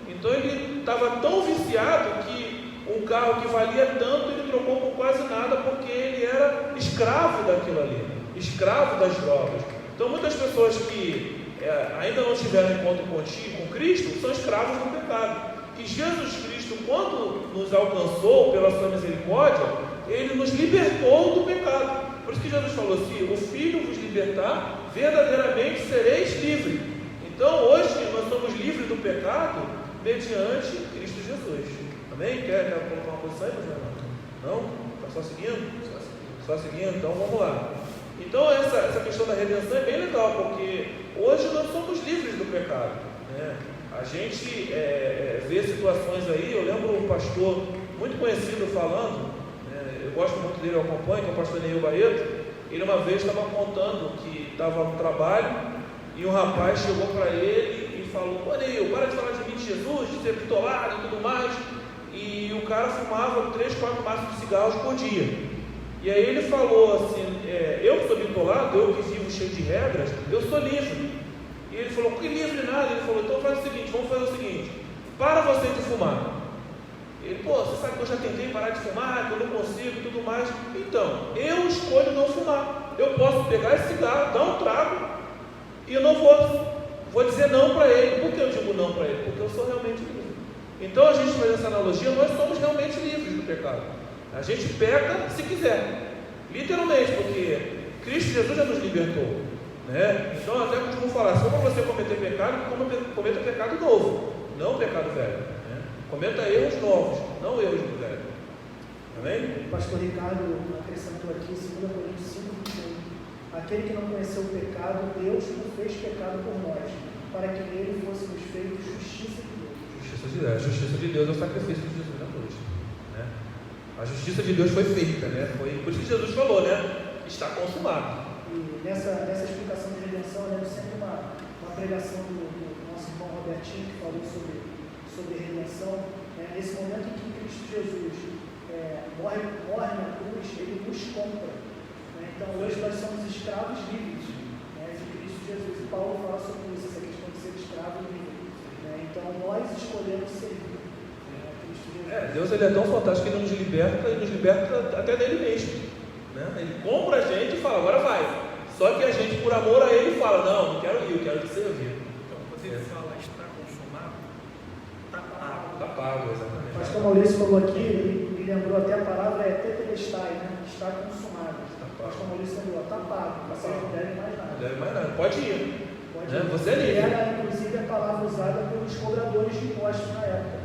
Então ele estava tão viciado que um carro que valia tanto, ele trocou por quase nada, porque ele era escravo daquilo ali, escravo das drogas. Então muitas pessoas que ainda não tiveram encontro com Cristo são escravos do pecado. E Jesus Cristo, quando nos alcançou pela sua misericórdia, Ele nos libertou do pecado. Por isso que Jesus falou assim: o Filho vos libertar, verdadeiramente sereis livres. Então hoje nós somos livres do pecado mediante Cristo Jesus. Amém? Quer colocar uma posição aí, pastor? Não? Está só seguindo? Só seguindo? Então vamos lá. Então essa questão da redenção é bem legal, porque hoje nós somos livres do pecado, né? A gente vê situações aí. Eu lembro um pastor muito conhecido falando, eu gosto muito dele, eu acompanho, que é o pastor Neil Barreto. Ele uma vez estava contando que estava no trabalho e um rapaz chegou para ele e falou: pô, Neil, para de falar de mim, de Jesus, de ser bitolado e tudo mais. E o cara fumava 3, 4 maços de cigarros por dia. E aí ele falou assim: eu que sou bitolado, eu que vivo cheio de regras, eu sou livre. E ele falou: que livre nada? Ele falou: então faz o seguinte, vamos fazer o seguinte, para você de fumar. Ele: pô, você sabe que eu já tentei parar de fumar, que eu não consigo e tudo mais. Então, eu escolho não fumar. Eu posso pegar esse cigarro, dar um trago, e eu não vou dizer não para ele. Por que eu digo não para ele? Porque eu sou realmente livre. Então a gente faz essa analogia, nós somos realmente livres do pecado. A gente peca se quiser, literalmente, porque Cristo Jesus já nos libertou, né? Então eu até costumo falar: se for para você cometer pecado, cometa pecado novo, não pecado velho, né? Cometa erros novos, não erros do velho. Amém? O pastor Ricardo acrescentou aqui 2 Coríntios 5:21: aquele que não conheceu o pecado, Deus o fez pecado por nós, para que nele fôssemos feitos justiça de Deus. A justiça de Deus é o sacrifício de Jesus na cruz, né? A justiça de Deus foi feita, né? Por isso que Jesus falou, né? Está consumado. E nessa explicação de redenção, eu lembro sempre uma pregação do nosso irmão Robertinho, que falou sobre redenção. Nesse momento em que Cristo Jesus morre na cruz, Ele nos compra, né? Então hoje nós somos escravos livres, né, de Cristo Jesus. E Paulo fala sobre isso, essa questão de ser escravo livre, né? Então nós escolhemos servir, né, Cristo Jesus. Deus, Ele é tão fantástico que Ele nos liberta até dele mesmo, né? Ele compra a gente e fala: agora vai. Só que a gente, por amor a Ele, fala: não quero ir, eu quero te servir. Então, quando ele fala está consumado, está pago. Está pago, exatamente. O pastor Maurício falou aqui, ele me lembrou até a palavra tetelestai, né? Está consumado. O pastor Maurício lembrou: está pago, vocês não devem mais nada. Não deve mais nada, pode ir. Pode Né? ir. Você é livre. Era inclusive a palavra usada pelos cobradores de impostos na época.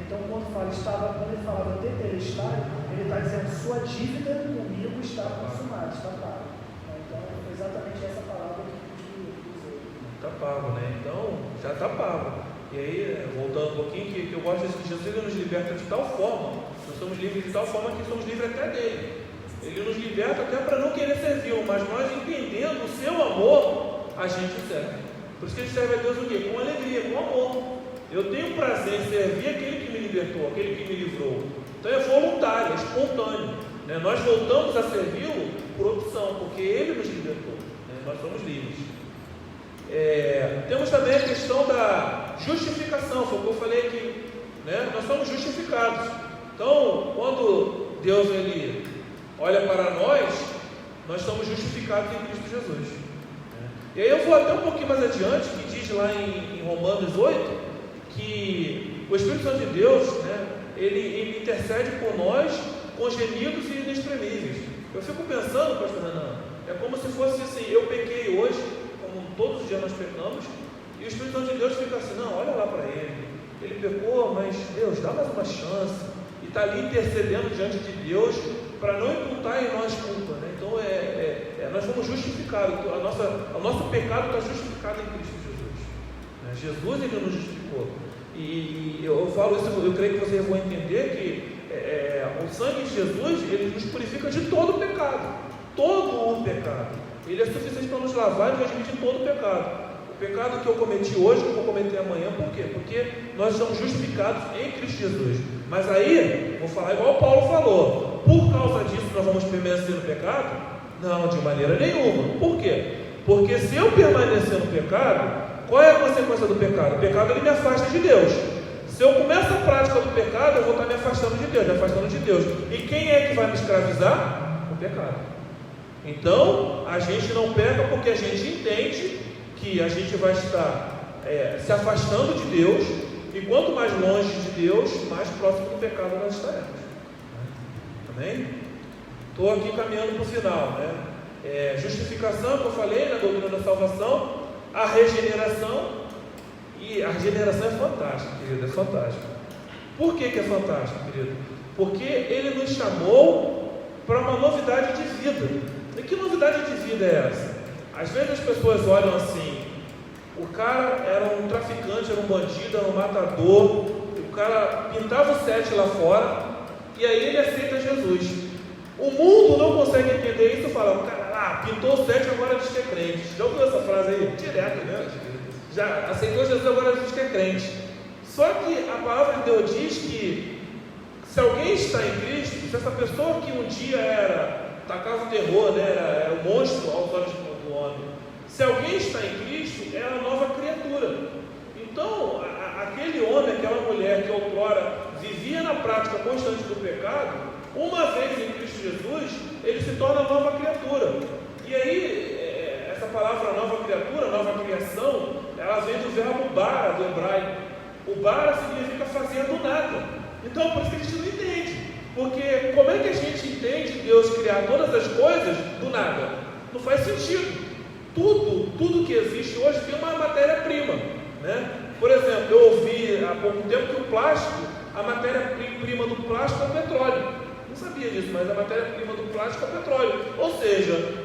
Então, quando ele falava tetelestai, ele está dizendo: sua dívida comigo está consumada, está paga. Então, foi exatamente essa palavra que a gente usou. Está pago, né? Então, já está pago. E aí, voltando um pouquinho, que eu gosto disso, que Jesus, Ele nos liberta de tal forma, nós somos livres de tal forma que somos livres até dele. Ele nos liberta até para não querer servir, mas nós, entendendo o seu amor, a gente serve. Por isso que a gente serve a Deus o quê? Com alegria, com amor. Eu tenho prazer em servir aquele que me libertou, aquele que me livrou. Então é voluntário, é espontâneo, né? Nós voltamos a servi-lo por opção, porque Ele nos libertou, né? Nós somos livres. Temos também a questão da justificação, foi o que eu falei aqui, né? Nós somos justificados. Então, quando Deus Ele olha para nós somos justificados em Cristo Jesus, né? E aí eu vou até um pouquinho mais adiante, que diz lá em Romanos 8, que o Espírito Santo de Deus, né, ele intercede por nós com gemidos inexprimíveis. Eu fico pensando, pastor Renan, é como se fosse assim: eu pequei hoje, como todos os dias nós pecamos, e o Espírito Santo de Deus fica assim: não, olha lá para ele pecou, mas Deus, dá mais uma chance, e está ali intercedendo diante de Deus para não imputar em nós culpa, né? Então nós fomos justificados, o nosso pecado está justificado em Cristo Jesus, né? Jesus, Ele nos justificou. E eu falo isso, eu creio que vocês vão entender que o sangue de Jesus, Ele nos purifica de todo o pecado. Todo o pecado. Ele é suficiente para nos lavar e nos redimir de todo o pecado. O pecado que eu cometi hoje, que eu vou cometer amanhã, por quê? Porque nós somos justificados em Cristo Jesus. Mas aí, vou falar igual o Paulo falou: por causa disso nós vamos permanecer no pecado? Não, de maneira nenhuma. Por quê? Porque se eu permanecer no pecado, qual é a consequência do pecado? O pecado, ele me afasta de Deus. Se eu começo a prática do pecado, eu vou estar me afastando de Deus, me afastando de Deus. E quem é que vai me escravizar? O pecado. Então, a gente não peca porque a gente entende que a gente vai estar se afastando de Deus, e quanto mais longe de Deus, mais próximo do pecado nós estaremos. Amém? Estou aqui caminhando para o final, né? Justificação, que eu falei, na doutrina da salvação, a regeneração, e a regeneração é fantástica, querido, é fantástica. Por que é fantástico, querido? Porque Ele nos chamou para uma novidade de vida. E que novidade de vida é essa? Às vezes as pessoas olham assim, o cara era um traficante, era um bandido, era um matador, o cara pintava o 7 lá fora, e aí ele aceita Jesus. O mundo não consegue entender isso e fala, o cara lá pintou o 7, agora diz que é crente. Já ouviu essa frase aí? Direto, né? Já aceitou Jesus, agora diz que é crente. Só que a palavra de Deus diz que se alguém está em Cristo, se essa pessoa que um dia tacava o terror, né, era o monstro aos olhos do homem, se alguém está em Cristo, é uma nova criatura. Então, aquele homem, aquela mulher que outrora vivia na prática constante do pecado, uma vez em Cristo Jesus, ele se torna nova criatura. E aí, essa palavra nova criatura, nova criação, ela vem do verbo bara, do hebraico. O bara significa fazer do nada. Então, por isso que a gente não entende. Porque como é que a gente entende Deus criar todas as coisas do nada? Não faz sentido. Tudo que existe hoje tem uma matéria-prima, né? Por exemplo, eu ouvi há pouco tempo que o plástico, a matéria-prima do plástico é o petróleo. Não sabia disso, mas a matéria-prima do plástico é o petróleo. Ou seja,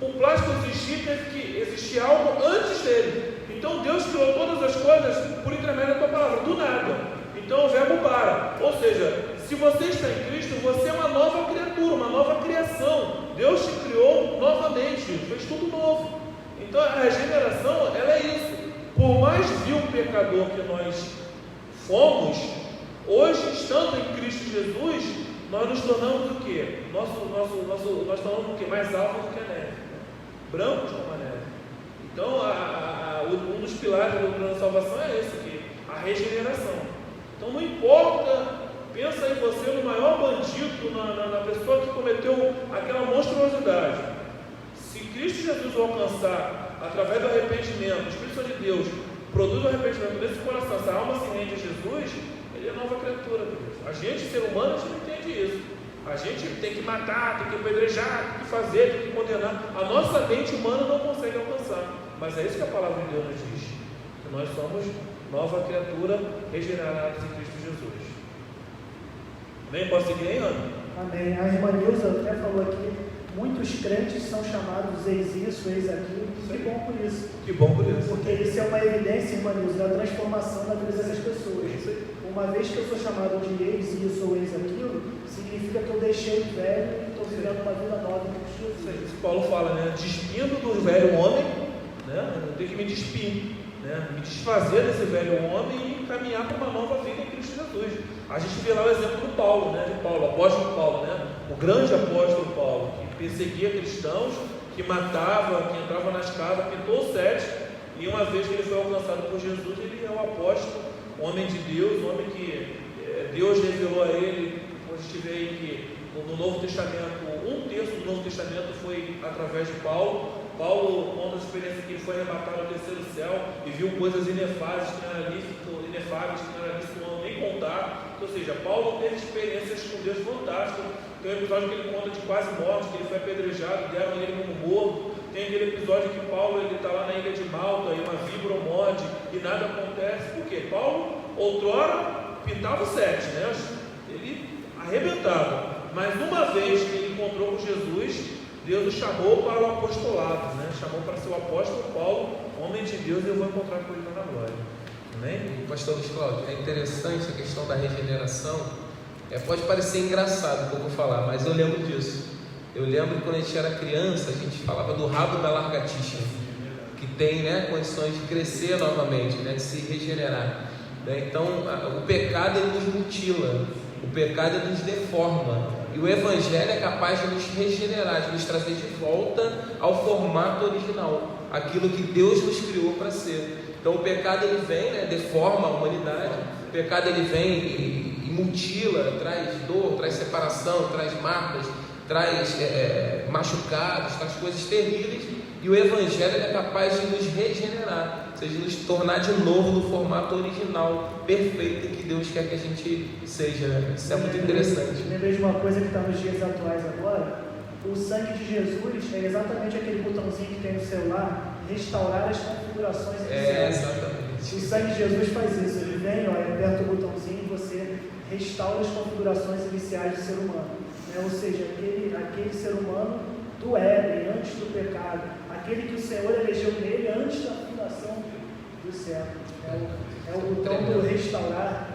o plástico existir, teve que existir algo antes dele. Então Deus criou todas as coisas por intermédio da tua palavra, do nada. Então o verbo bara. Ou seja, se você está em Cristo, você é uma nova criatura, uma nova criação. Deus te criou novamente, fez tudo novo. Então a regeneração, ela é isso. Por mais vil pecador que nós fomos, hoje, estando em Cristo Jesus, nós nos tornamos o quê? Nós tornamos o quê? Mais altos do que a neve, brancos como a neve. Então, um dos pilares da doutrina da salvação é esse aqui, a regeneração. Então, não importa, pensa em você no maior bandido, na pessoa que cometeu aquela monstruosidade. Se Cristo Jesus o alcançar através do arrependimento, o Espírito Santo de Deus produz o arrependimento nesse coração, essa alma se rende a Jesus, ele é nova criatura. A gente, ser humano, a gente não entende isso. A gente tem que matar, tem que apedrejar, tem que fazer, tem que condenar. A nossa mente humana não consegue alcançar. Mas é isso que a palavra de Deus nos diz, que nós somos nova criatura regenerados em Cristo Jesus. Amém? Posso seguir aí, Ana? Amém. A irmã Nilza até falou aqui, muitos crentes são chamados eis isso, eis aquilo. Que bom por isso. Que bom por isso. Porque isso é uma evidência, irmã Nilza, da transformação na vida dessas pessoas. Uma vez que eu sou chamado de eis isso ou eis aquilo, significa que eu deixei o velho e estou vivendo uma vida nova em Cristo Jesus. Isso que Paulo fala, né? Despindo do velho homem, né? Eu tenho que me despir, né? Me desfazer desse velho homem e caminhar para uma nova vida em Cristo Jesus. A gente vê lá o exemplo do Paulo, né? De Paulo, o apóstolo Paulo, né? O grande apóstolo Paulo, que perseguia cristãos, que matava, que entrava nas casas, pintou o 7, e uma vez que ele foi alcançado por Jesus, ele é o apóstolo, homem de Deus, homem que Deus revelou a ele. A gente vê aí que no Novo Testamento, 1/3 do Novo Testamento foi através de Paulo. Paulo conta a experiência que ele foi arrebatado ao terceiro céu e viu coisas inefáveis que não era lícito o homem nem contar. Ou seja, Paulo teve experiências com Deus fantásticas. Tem um episódio que ele conta de quase morte, que ele foi apedrejado, deram ele como morto. Tem aquele episódio que Paulo está lá na ilha de Malta e uma víbora o morde e nada acontece. Por quê? Paulo, outrora, pintava o 7, né? Ele arrebentava. Mas uma vez que ele encontrou com Jesus, Deus o chamou para o apostolado, né? Chamou para ser o apóstolo Paulo, homem de Deus, e eu vou encontrar com ele na glória. Amém? Pastor Luiz Cláudio, é interessante a questão da regeneração. Pode parecer engraçado o que eu vou falar, mas eu lembro disso. Eu lembro que quando a gente era criança, a gente falava do rabo da lagartixa, que tem, né, condições de crescer novamente, né, de se regenerar. Então, o pecado ele nos mutila, o pecado ele nos deforma. E o Evangelho é capaz de nos regenerar, de nos trazer de volta ao formato original, aquilo que Deus nos criou para ser. Então o pecado ele vem, né, deforma a humanidade, o pecado ele vem e mutila, traz dor, traz separação, traz marcas, traz machucados, traz coisas terríveis, e o Evangelho é capaz de nos regenerar, ou seja, de nos tornar de novo no formato original, perfeito que Deus quer que a gente seja. Isso é muito interessante. Lembrei de uma coisa que está nos dias atuais agora. O sangue de Jesus é exatamente aquele botãozinho que tem no celular, restaurar as configurações iniciais. Exatamente. O sangue de Jesus faz isso, ele vem, aperta o botãozinho e você restaura as configurações iniciais do ser humano. Ou seja, aquele ser humano do Éden, antes do pecado, aquele que o Senhor elegeu nele antes da fundação do céu. É o botão do restaurar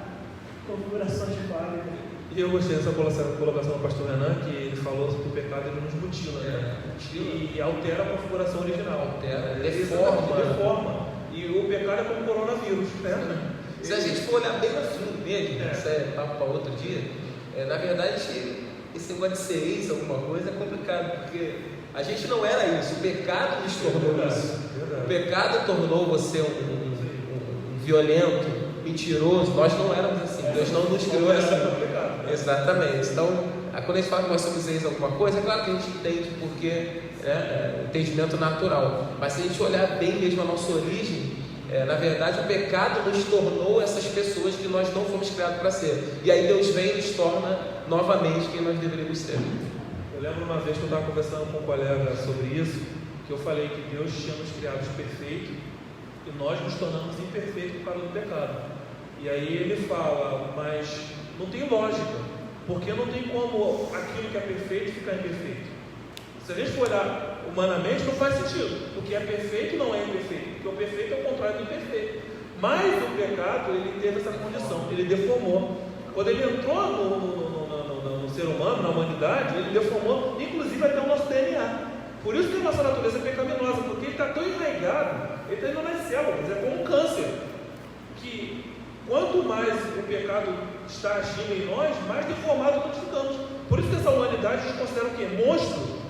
configurações de fábrica. E eu gostei dessa colocação do pastor Renan, que ele falou que o pecado ele nos mutila, né? E altera a configuração original. Deforma. E o pecado é como o coronavírus, né? Se a gente for olhar bem a fundo mesmo, isso é papo para outro dia, na verdade, esse negócio de ser ex, alguma coisa, é complicado, porque a gente não era isso, o pecado nos tornou isso. O pecado tornou você um violento, mentiroso. Nós não éramos assim, Deus não nos criou assim. Exatamente. Então, quando a gente fala que nós somos ex alguma coisa, é claro que a gente entende porque entendimento natural, mas se a gente olhar bem mesmo a nossa origem, na verdade o pecado nos tornou essas pessoas que nós não fomos criados para ser, e aí Deus vem e nos torna novamente quem nós deveríamos ser. Eu lembro uma vez que eu estava conversando com um colega sobre isso, que eu falei que Deus tinha nos criados perfeitos e nós nos tornamos imperfeitos por causa do pecado. E aí ele fala, mas não tem lógica, porque não tem como aquilo que é perfeito ficar imperfeito. Se a gente for olhar humanamente, não faz sentido. O que é perfeito não é imperfeito, porque o perfeito é o contrário do imperfeito. Mas o pecado, ele teve essa condição, ele deformou. Quando ele entrou no ser humano, na humanidade, ele deformou, inclusive até o nosso DNA. Por isso que a nossa natureza é pecaminosa, porque ele está tão enraizado, ele está indo nas células, é como um câncer, que quanto mais o pecado está agindo em nós, mais deformados nós ficamos. Por isso que essa humanidade a gente considera o quê? Monstro,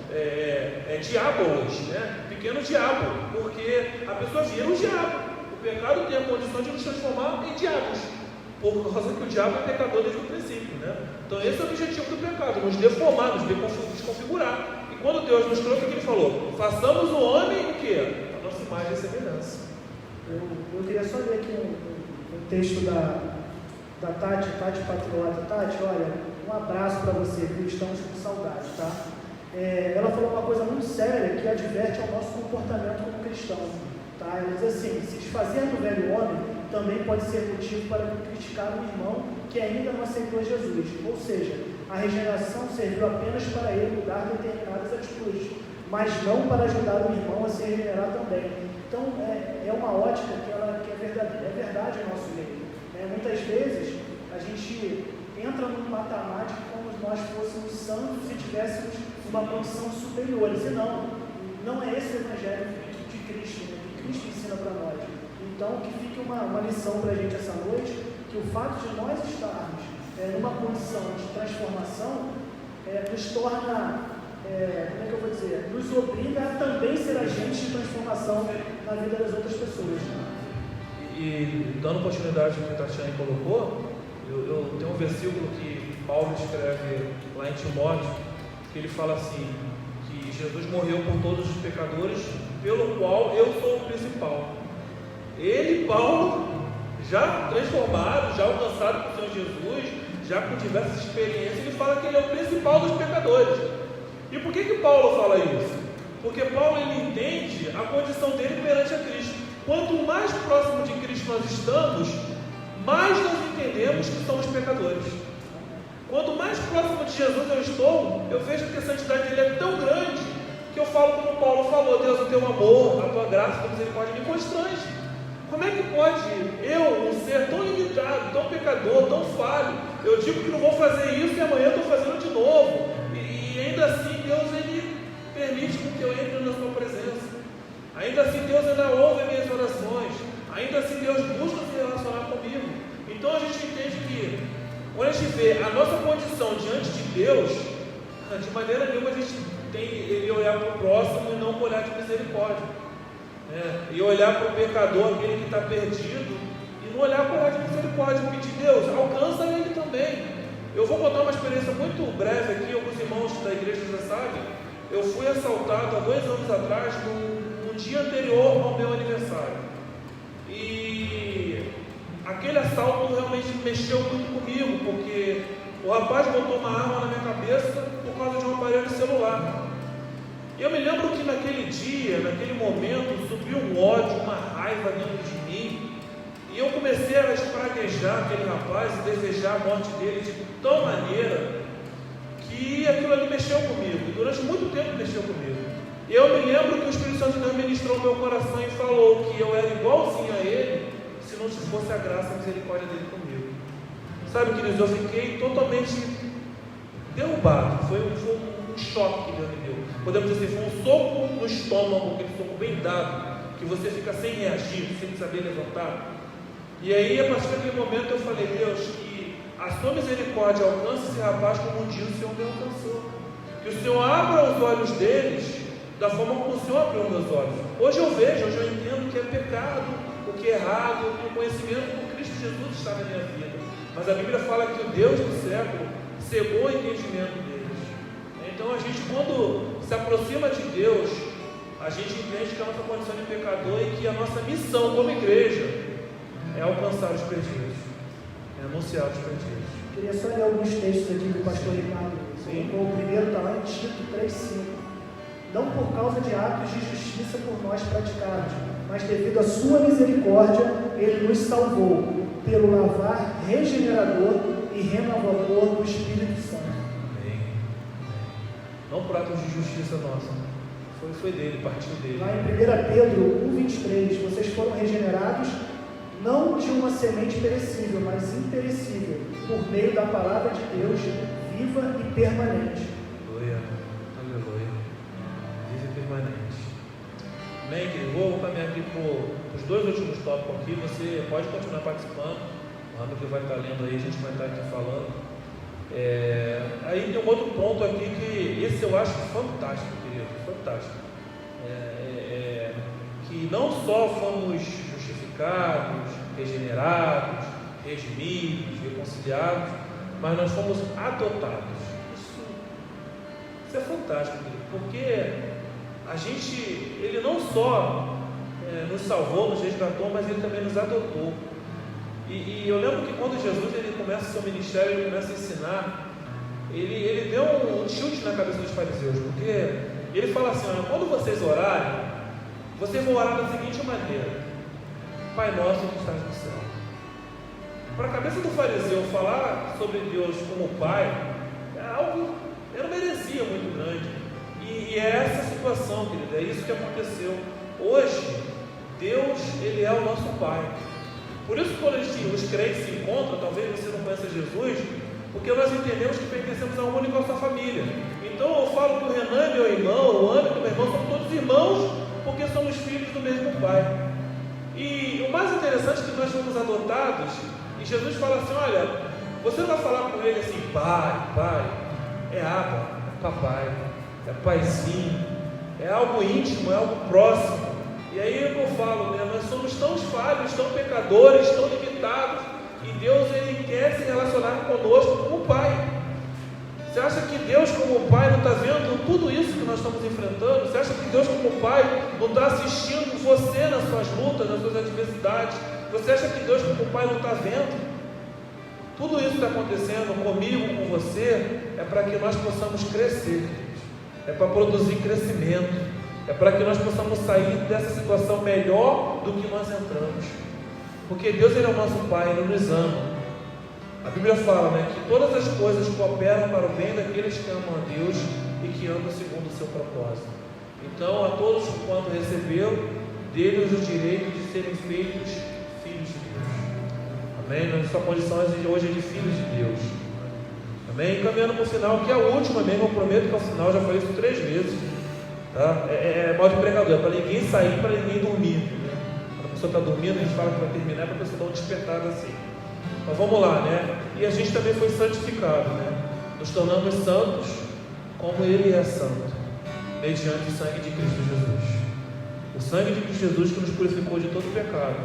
diabolos, né? Pequeno diabo, porque a pessoa vira um diabo. O pecado tem a condição de nos transformar em diabos, por causa que o diabo é pecador desde o princípio, né? Então esse é o objetivo do pecado, nos deformar, nos desconfigurar. E quando Deus nos trouxe, o que Ele falou? Façamos o homem o quê? A nossa imagem e semelhança. Eu queria só ler aqui um texto da Tati Patriota. Tati, olha, um abraço para você, viu? Estamos com saudade, tá? Ela falou uma coisa muito séria que adverte ao nosso comportamento como cristão, tá? Ela diz assim: se desfazer do velho homem também pode ser motivo para criticar um irmão que ainda não aceitou Jesus. Ou seja, a regeneração serviu apenas para ele mudar determinadas atitudes, mas não para ajudar o irmão a se regenerar também. Então, é uma ótica que é verdadeira, é verdade no nosso meio. Muitas vezes, a gente entra num patamar de como nós fôssemos santos e tivéssemos uma condição superior. E não é esse o Evangelho de Cristo, né, que Cristo ensina para nós. Então, que fique uma lição para a gente essa noite, que o fato de nós estarmos numa condição de transformação nos torna... nos obriga a também ser agentes de transformação na vida das outras pessoas. E dando continuidade ao que a Tatiane colocou, eu tenho um versículo que Paulo escreve lá em Timóteo, que ele fala assim, que Jesus morreu por todos os pecadores, pelo qual eu sou o principal. Ele, Paulo, já transformado, já alcançado por Senhor Jesus, já com diversas experiências, ele fala que ele é o principal dos pecadores. E por que Paulo fala isso? Porque Paulo ele entende a condição dele perante a Cristo. Quanto mais próximo de Cristo nós estamos, mais nós entendemos que somos pecadores. Quanto mais próximo de Jesus eu estou, eu vejo que a santidade dele é tão grande que eu falo como Paulo falou: Deus, o teu amor, a tua graça, a tua misericórdia me constrange. Como é que pode eu, um ser tão limitado, tão pecador, tão falho, eu digo que não vou fazer isso e amanhã estou fazendo de novo? E ainda assim Deus ele permite que eu entre na sua presença. Ainda assim Deus ainda ouve as minhas orações. Ainda assim Deus busca se relacionar comigo. Então a gente entende que quando a gente vê a nossa condição diante de Deus, de maneira nenhuma a gente tem ele olhar para o próximo e não olhar de misericórdia, e olhar para o pecador, aquele que está perdido, e não olhar com olhar de misericórdia, pedir: Deus, alcança ele também. Eu vou contar uma experiência muito breve aqui. Alguns irmãos da igreja já sabe, eu fui assaltado há 2 anos atrás, no dia anterior ao meu aniversário. E aquele assalto realmente mexeu muito comigo, porque o rapaz botou uma arma na minha cabeça por causa de um aparelho celular. E eu me lembro que naquele dia, naquele momento, subiu um ódio, uma raiva dentro de mim. E eu comecei a espraguejar aquele rapaz e desejar a morte dele de tal maneira que aquilo ali mexeu comigo. E durante muito tempo mexeu comigo. E eu me lembro que o Espírito Santo de Deus ministrou o meu coração e falou que eu era igualzinho a ele se não fosse a graça e a misericórdia dele comigo. Sabe, queridos, eu fiquei totalmente derrubado. Foi um choque que Deus me deu. Podemos dizer, foi um soco no estômago, aquele soco bem dado, que você fica sem reagir, sem saber levantar. E aí, a partir daquele momento, eu falei: Deus, que a sua misericórdia alcance esse rapaz como um dia o Senhor me alcançou. Que o Senhor abra os olhos deles da forma como o Senhor abriu meus olhos. Hoje eu vejo, hoje eu entendo o que é pecado, o que é errado, o conhecimento do Cristo Jesus está na minha vida. Mas a Bíblia fala que o Deus do século cegou o entendimento deles. Então a gente, quando se aproxima de Deus, a gente entende que a nossa condição de pecador e que a nossa missão como igreja é alcançar os perdidos, é anunciar os perdidos. Queria só ler alguns textos aqui do pastor Ricardo. O primeiro está lá em Tito 3,5. Não por causa de atos de justiça por nós praticados, mas devido à sua misericórdia, Ele nos salvou, pelo lavar regenerador e renovador do Espírito Santo. Amém. Não por atos de justiça nossa, foi dele, partiu dele. Lá em 1 Pedro 1,23, vocês foram regenerados não de uma semente perecível, mas imperecível, por meio da palavra de Deus, viva e permanente. Aleluia, aleluia, viva e permanente. Amém, querido? Vou caminhar aqui para os 2 últimos tópicos aqui. Você pode continuar participando, o Rando que vai estar lendo aí, a gente vai estar aqui falando. Aí tem um outro ponto aqui que esse eu acho fantástico, querido, fantástico. Que não só fomos justificados, regenerados, redimidos, reconciliados, mas nós fomos adotados. Isso é fantástico, porque Ele não só nos salvou, nos resgatou, mas Ele também nos adotou. E eu lembro que quando Jesus ele começa o seu ministério, ele começa a ensinar, ele deu um chute na cabeça dos fariseus, porque ele fala assim: olha, quando vocês orarem, vocês vão orar da seguinte maneira: Pai nosso que estás no céu. Para a cabeça do fariseu, falar sobre Deus como Pai é algo, ele não merecia muito grande. E é essa situação, querido, é isso que aconteceu. Hoje, Deus, Ele é o nosso Pai. Por isso, quando os crentes se encontram, talvez você não conheça Jesus, porque nós entendemos que pertencemos a uma única família. Então eu falo que o Renan é meu irmão, o Ana é meu irmão, somos todos irmãos, porque somos filhos do mesmo Pai. E o mais interessante é que nós fomos adotados, e Jesus fala assim: olha, você vai falar com ele assim, pai, é Abba, é papai, é paizinho, é algo íntimo, é algo próximo. E aí eu falo, nós somos tão falhos, tão pecadores, tão limitados, e Deus ele quer se relacionar conosco como Pai. Você acha que Deus como Pai não está vendo tudo isso que nós estamos enfrentando? Você acha que Deus como Pai não está assistindo você nas suas lutas, nas suas adversidades? Você acha que Deus como Pai não está vendo? Tudo isso que está acontecendo comigo, com você, é para que nós possamos crescer, é para produzir crescimento, é para que nós possamos sair dessa situação melhor do que nós entramos. Porque Deus ele é o nosso Pai, Ele nos ama. A Bíblia fala, que todas as coisas cooperam para o bem daqueles que amam a Deus e que andam segundo o seu propósito. Então, a todos quanto recebeu, dê-lhes o direito de serem feitos filhos de Deus. Amém? Nossa condição hoje é de filhos de Deus. Amém? Caminhando para o final, que é a última mesmo, eu prometo que ao final, já falei isso 3 vezes. Tá? É mal de pregador, é para ninguém sair, para ninguém dormir. Quando a pessoa está dormindo, a gente fala que vai terminar, para a pessoa dar um despertado assim. Mas vamos lá, E a gente também foi santificado, Nos tornamos santos como Ele é santo, mediante o sangue de Cristo Jesus. O sangue de Cristo Jesus que nos purificou de todo pecado.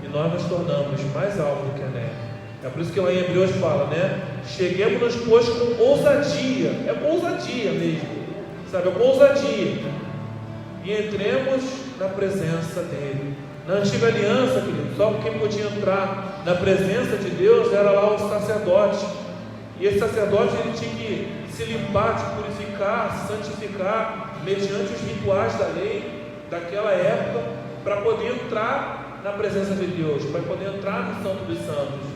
E nós nos tornamos mais alvos do que a neve. É por isso que lá em Hebreus fala, né? Cheguemos-nos, pois, com ousadia. É com ousadia mesmo, sabe? É com ousadia. E entremos na presença dele. Na antiga aliança, querido, só quem podia entrar na presença de Deus era lá o sacerdote. E esse sacerdote ele tinha que se limpar, se purificar, se santificar mediante os rituais da lei daquela época, para poder entrar na presença de Deus, para poder entrar no Santo dos Santos.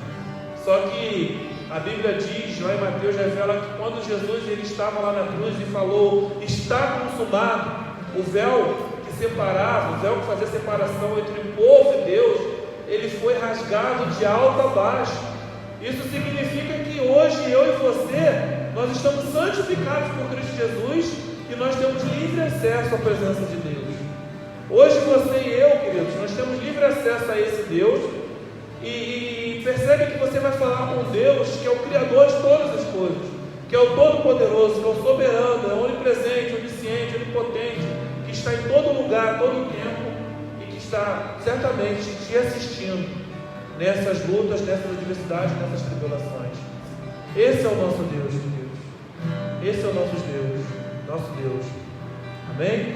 Só que a Bíblia diz, lá em Mateus revela que quando Jesus ele estava lá na cruz e falou, está consumado, o véu que separava, o véu que fazia separação entre o povo e Deus, ele foi rasgado de alto a baixo. Isso significa que hoje eu e você, nós estamos santificados por Cristo Jesus e nós temos livre acesso à presença de Deus. Hoje você e eu, queridos, nós temos livre acesso a esse Deus e percebe que você vai falar com Deus, que é o Criador de todas as coisas, que é o Todo-Poderoso, que é o Soberano, é o Onipresente, Onisciente, Onipotente, que está em todo lugar, todo tempo e que está certamente te assistindo nessas lutas, nessas adversidades, nessas tribulações. Esse é o nosso Deus, queridos. Esse é o nosso Deus. Amém?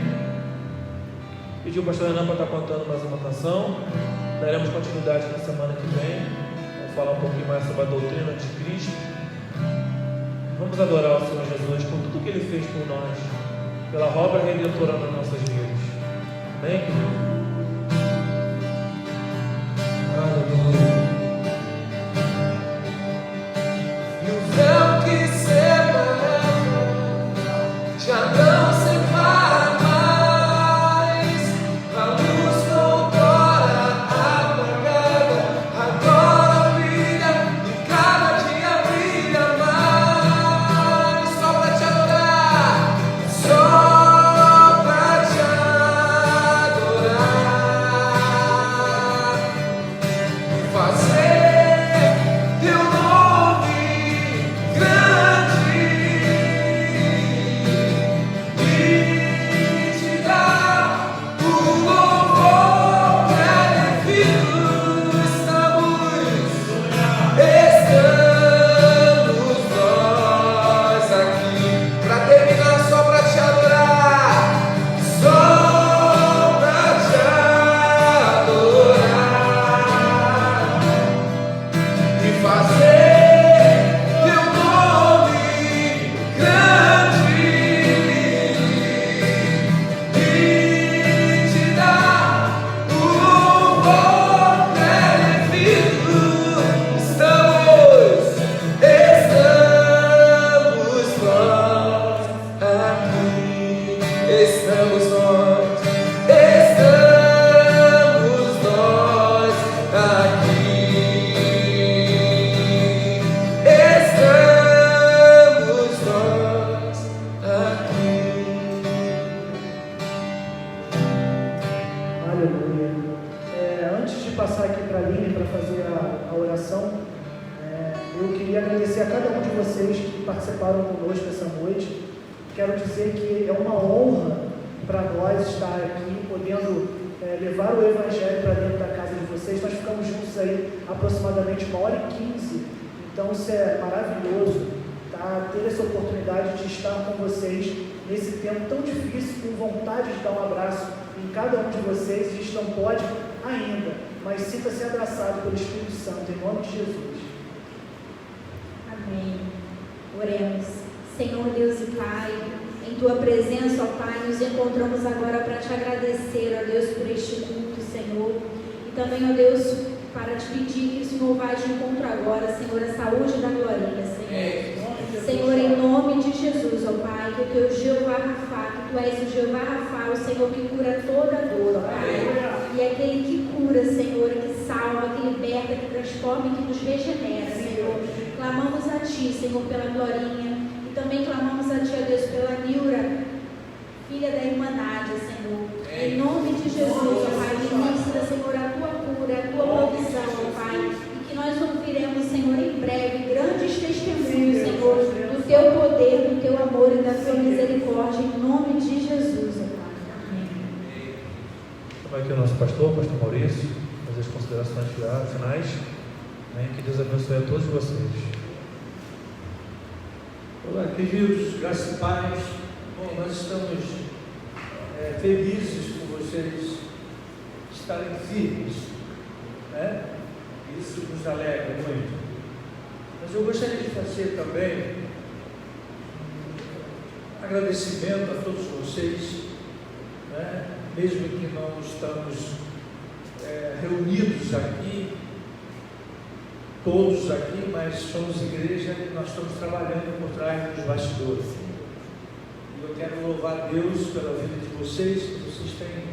Pediu o pastor Renan para estar cantando mais uma canção. Daremos continuidade na semana que vem. Vamos falar um pouquinho mais sobre a doutrina de Cristo. Vamos adorar o Senhor Jesus por tudo que Ele fez por nós, pela obra redentora nas nossas vidas. Amém, querido? Aleluia. E o véu que separava já não separa mais. A luz outrora apagada agora brilha e cada dia brilha mais. Só pra te adorar, só pra te adorar. Fazer teu nome grande e te dar o louvor que é devido. Estamos nós aqui pra terminar, só pra te adorar, só pra te adorar. E fazer teu nome grande e te dar o louvor que é devido. Estamos nós aqui. Estamos nós aqui. Estamos nós aqui. Aleluia. Antes de passar aqui para a Aline para fazer a oração, eu queria agradecer a cada um de vocês que participaram conosco essa noite. Quero dizer que é uma honra para nós estar aqui, podendo levar o Evangelho para dentro da casa de vocês. Nós ficamos juntos aí aproximadamente 1h15, então isso é maravilhoso, tá? Ter essa oportunidade de estar com vocês nesse tempo tão difícil, com vontade de dar um abraço em cada um de vocês. A gente não pode ainda, mas sinta-se abraçado pelo Espírito Santo, em nome de Jesus. Amém. Oremos. Senhor Deus e Pai, em Tua presença, ó Pai, nos encontramos agora para Te agradecer, ó Deus, por este culto, Senhor. E também, ó Deus, para Te pedir que o Senhor vá de encontro agora, Senhor, a saúde da Glorinha, Senhor. Senhor, em nome de Jesus, ó Pai, que o Teu Jeová Rafá, que Tu és o Jeová Rafá, o Senhor que cura toda dor, ó Pai. E aquele que cura, Senhor, que salva, que liberta, que transforma e que nos regenera, Senhor. Clamamos a Ti, Senhor, pela Glorinha. E também clamamos a Ti, ó Deus, pela Nilra, filha da Irmandade, Senhor. Em nome de Jesus, ó Pai, ministra, Senhor, a Tua cura, a Tua provisão, ó Pai. E que nós ouviremos, Senhor, em breve, grandes testemunhos, Senhor, do Teu poder, do Teu amor e da Tua misericórdia. Em nome de Jesus, ó Pai. Amém. Chama aqui o nosso pastor Maurício, fazer as considerações finais. Amém? Que Deus abençoe a todos vocês. Olá, queridos, graças e paz. Bom, nós estamos felizes por vocês estarem firmes, né? Isso nos alegra muito. Mas eu gostaria de fazer também um agradecimento a todos vocês, né? Mesmo que não estamos reunidos aqui, todos aqui, mas somos igreja e nós estamos trabalhando por trás dos bastidores. E eu quero louvar a Deus pela vida de vocês, que vocês têm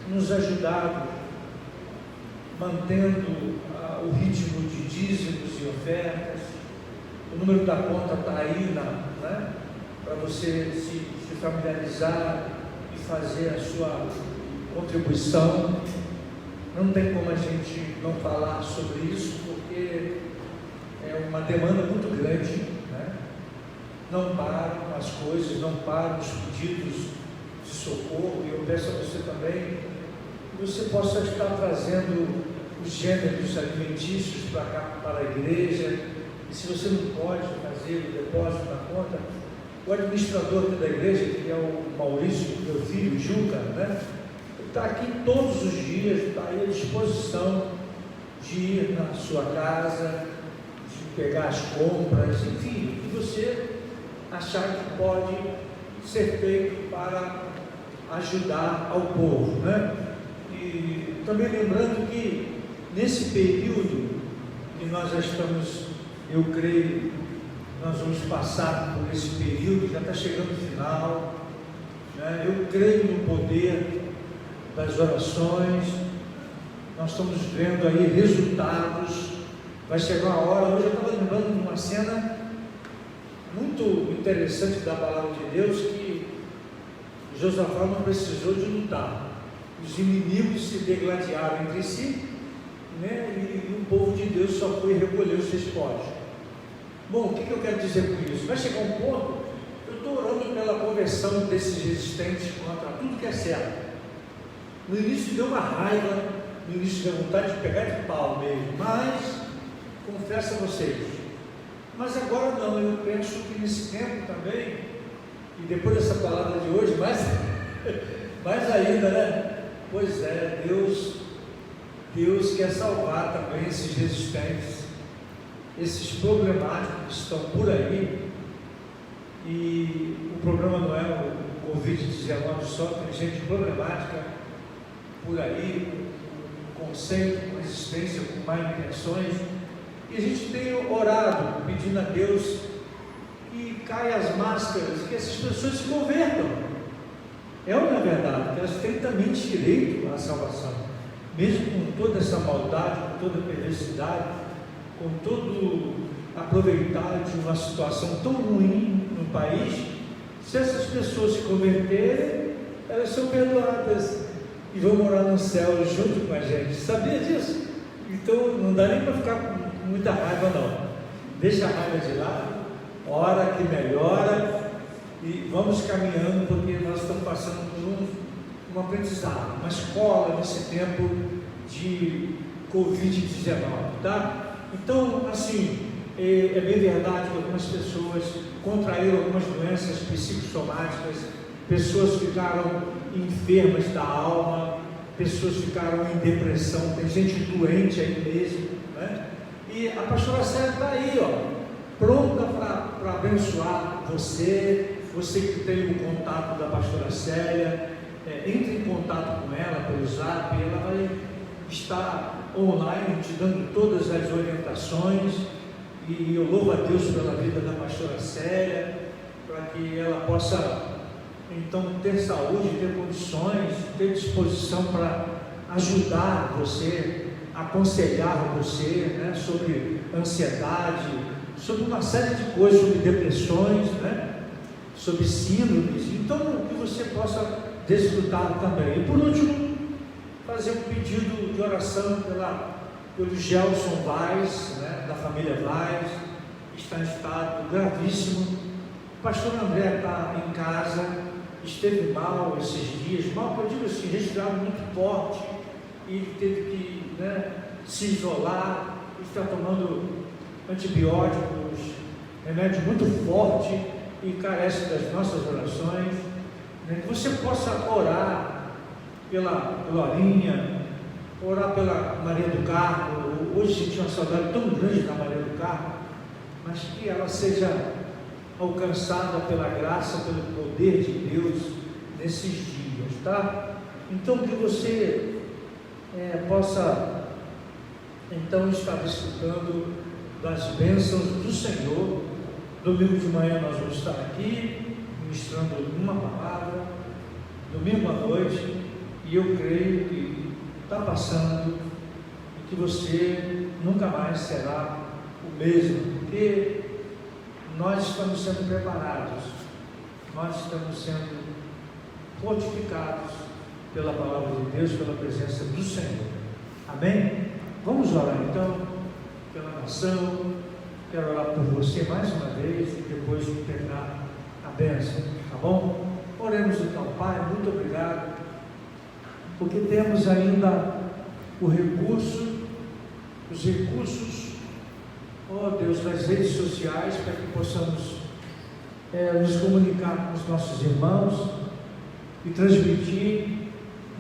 nos ajudado, mantendo o ritmo de dízimos e ofertas. O número da conta está aí, né, para você se familiarizar e fazer a sua contribuição. Não tem como a gente não falar sobre isso, porque é uma demanda muito grande, né? Não param as coisas, não param os pedidos de socorro, e eu peço a você também que você possa estar trazendo os gêneros alimentícios para cá, para a igreja. E se você não pode fazer o depósito na conta, o administrador aqui da igreja, que é o Maurício, meu filho, Juca, né? Está aqui todos os dias, está aí à disposição de ir na sua casa, de pegar as compras, enfim, o que você achar que pode ser feito para ajudar ao povo, né? E também lembrando que nesse período que nós já estamos, eu creio, nós vamos passar por esse período, já está chegando o final, né? Eu creio no poder das orações, nós estamos vendo aí resultados. Vai chegar uma hora, hoje eu estava lembrando de uma cena muito interessante da palavra de Deus, que Josafá não precisou de lutar, os inimigos se degladiaram entre si, né? E o povo de Deus só foi recolher os seus despojos. Bom, o que eu quero dizer com isso? Vai chegar um ponto, eu estou orando pela conversão desses resistentes contra tudo que é certo. No início deu uma raiva, no início deu vontade de pegar de pau mesmo, mas, confesso a vocês, mas agora não, eu penso que nesse tempo também, e depois dessa palavra de hoje, mais ainda, né? Pois é, Deus quer salvar também esses resistentes, esses problemáticos que estão por aí. E o problema não é o Covid-19 só, tem gente problemática por aí, com conceito, com resistência, com má intenções, e a gente tem orado, pedindo a Deus que caia as máscaras, que essas pessoas se convertam. É ou não é verdade? Que elas têm também direito à salvação, mesmo com toda essa maldade, com toda a perversidade, com todo aproveitar de uma situação tão ruim no país. Se essas pessoas se converterem, elas são perdoadas e vão morar no céu junto com a gente. Sabia disso? Então não dá nem para ficar com muita raiva, não. Deixa a raiva de lado, ora que melhora e vamos caminhando, porque nós estamos passando por um aprendizado, uma escola nesse tempo de Covid-19, tá? Então, assim, é bem verdade que algumas pessoas contraíram algumas doenças psicossomáticas, pessoas ficaram enfermas da alma, pessoas ficaram em depressão, tem gente doente aí mesmo, né? E a pastora Célia está aí, ó, pronta para abençoar você que tem o contato da pastora Célia, entre em contato com ela pelo Zap, ela vai estar online te dando todas as orientações, e eu louvo a Deus pela vida da pastora Célia, para que ela possa então ter saúde, ter condições, ter disposição para ajudar você, aconselhar você, né, sobre ansiedade, sobre uma série de coisas, sobre depressões, né, sobre síndromes. Então, que você possa desfrutar também. E por último, fazer um pedido de oração pelo Gelson Vaz, né, da família Vaz, que está em estado gravíssimo. O pastor André está em casa, esteve mal esses dias, mal que eu digo assim, resfriado muito forte, e teve que, né, se isolar, está tomando antibióticos, remédio muito forte e carece das nossas orações, né? Que você possa orar pela Glorinha, orar pela Maria do Carmo. Hoje senti uma saudade tão grande da Maria do Carmo, mas que ela seja alcançada pela graça, pelo poder de Deus nesses dias, tá? Então que você possa então estar desfrutando das bênçãos do Senhor. Domingo de manhã nós vamos estar aqui ministrando uma palavra, domingo à noite, e eu creio que está passando e que você nunca mais será o mesmo, porque nós estamos sendo preparados, nós estamos sendo fortificados pela palavra de Deus, pela presença do Senhor. Amém? Vamos orar então pela nação. Quero orar por você mais uma vez e depois terminar a bênção, tá bom? Oremos então. Pai, muito obrigado, porque temos ainda os recursos, ó Deus, das redes sociais, para que possamos nos comunicar com os nossos irmãos e transmitir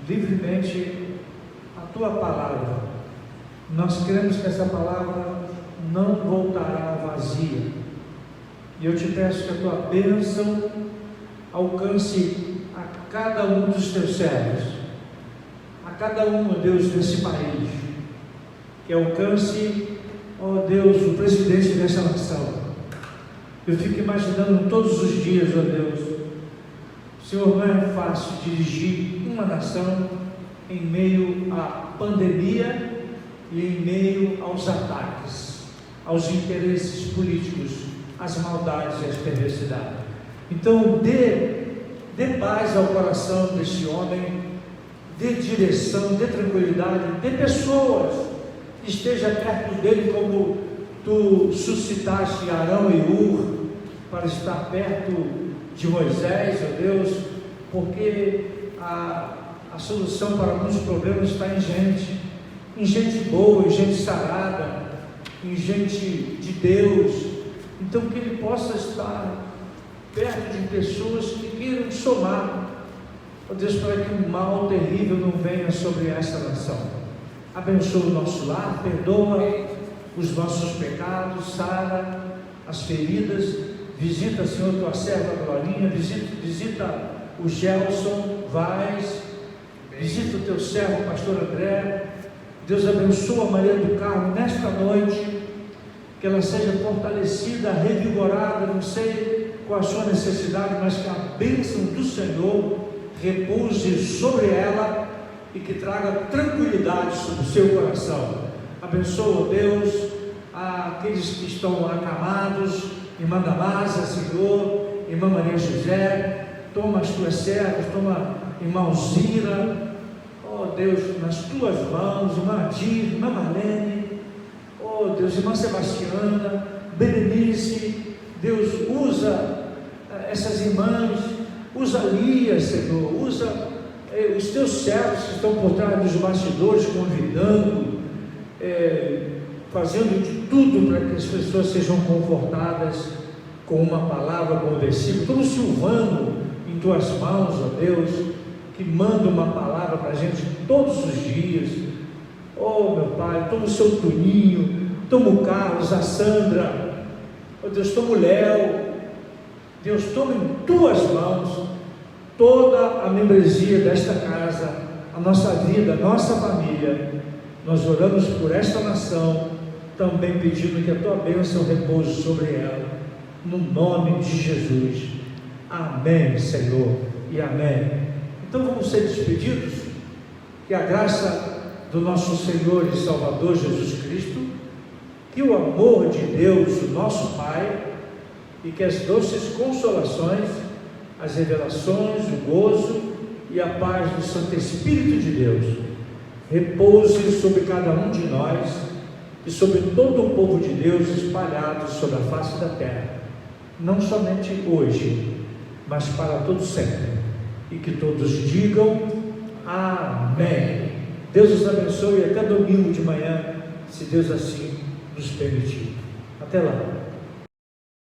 livremente a Tua palavra. Nós queremos que essa palavra não voltará vazia, e eu te peço que a Tua bênção alcance a cada um dos Teus servos, a cada um, ó Deus, desse país, que alcance, ó Deus, o presidente dessa nação. Eu fico imaginando todos os dias, ó Deus, Senhor, não é fácil dirigir uma nação em meio à pandemia e em meio aos ataques, aos interesses políticos, às maldades e às perversidades. Então, dê paz ao coração desse homem, dê direção, dê tranquilidade, dê pessoas que estejam perto dele, como Tu suscitaste Arão e Ur para estar perto de Moisés, ó Deus, porque a solução para alguns problemas está em gente boa, em gente sarada, em gente de Deus. Então que ele possa estar perto de pessoas que queiram somar, ó Deus, para que um mal terrível não venha sobre esta nação. Abençoa o nosso lar, perdoa os nossos pecados, sara as feridas. Visita, Senhor, Tua serva Glorinha, visita o Gelson Vaz, visita o Teu servo, pastor André. Deus abençoa a Maria do Carmo nesta noite, que ela seja fortalecida, revigorada, não sei qual a sua necessidade, mas que a bênção do Senhor repouse sobre ela e que traga tranquilidade sobre o seu coração. Abençoa, Deus, aqueles que estão acamados, Irmã Damasa, Senhor, Irmã Maria José, toma as Tuas servas, toma Irmã Alzira, ó Deus, nas Tuas mãos, Irmã Adir, Irmã Marlene, ó Deus, Irmã Sebastiana, Berenice. Deus, usa essas irmãs, usa Lia, Senhor, usa os Teus servos que estão por trás dos bastidores, convidando, fazendo de tudo para que as pessoas sejam confortadas com uma palavra, com um versículo. Toma o Silvano em Tuas mãos, ó Deus, que manda uma palavra para a gente todos os dias. Oh meu Pai, toma o Seu Toninho, toma o Carlos, a Sandra, ó Deus, toma o Léo. Deus, toma em Tuas mãos toda a membresia desta casa, a nossa vida, a nossa família. Nós oramos por esta nação, também pedindo que a Tua bênção repouse sobre ela, no nome de Jesus. Amém, Senhor, e amém. Então vamos ser despedidos. Que a graça do nosso Senhor e Salvador Jesus Cristo, que o amor de Deus, o nosso Pai, e que as doces consolações, as revelações, o gozo e a paz do Santo Espírito de Deus repouse sobre cada um de nós e sobre todo o povo de Deus espalhado sobre a face da terra, não somente hoje, mas para todo sempre, e que todos digam amém. Deus os abençoe, até domingo de manhã, se Deus assim nos permitir. Até lá.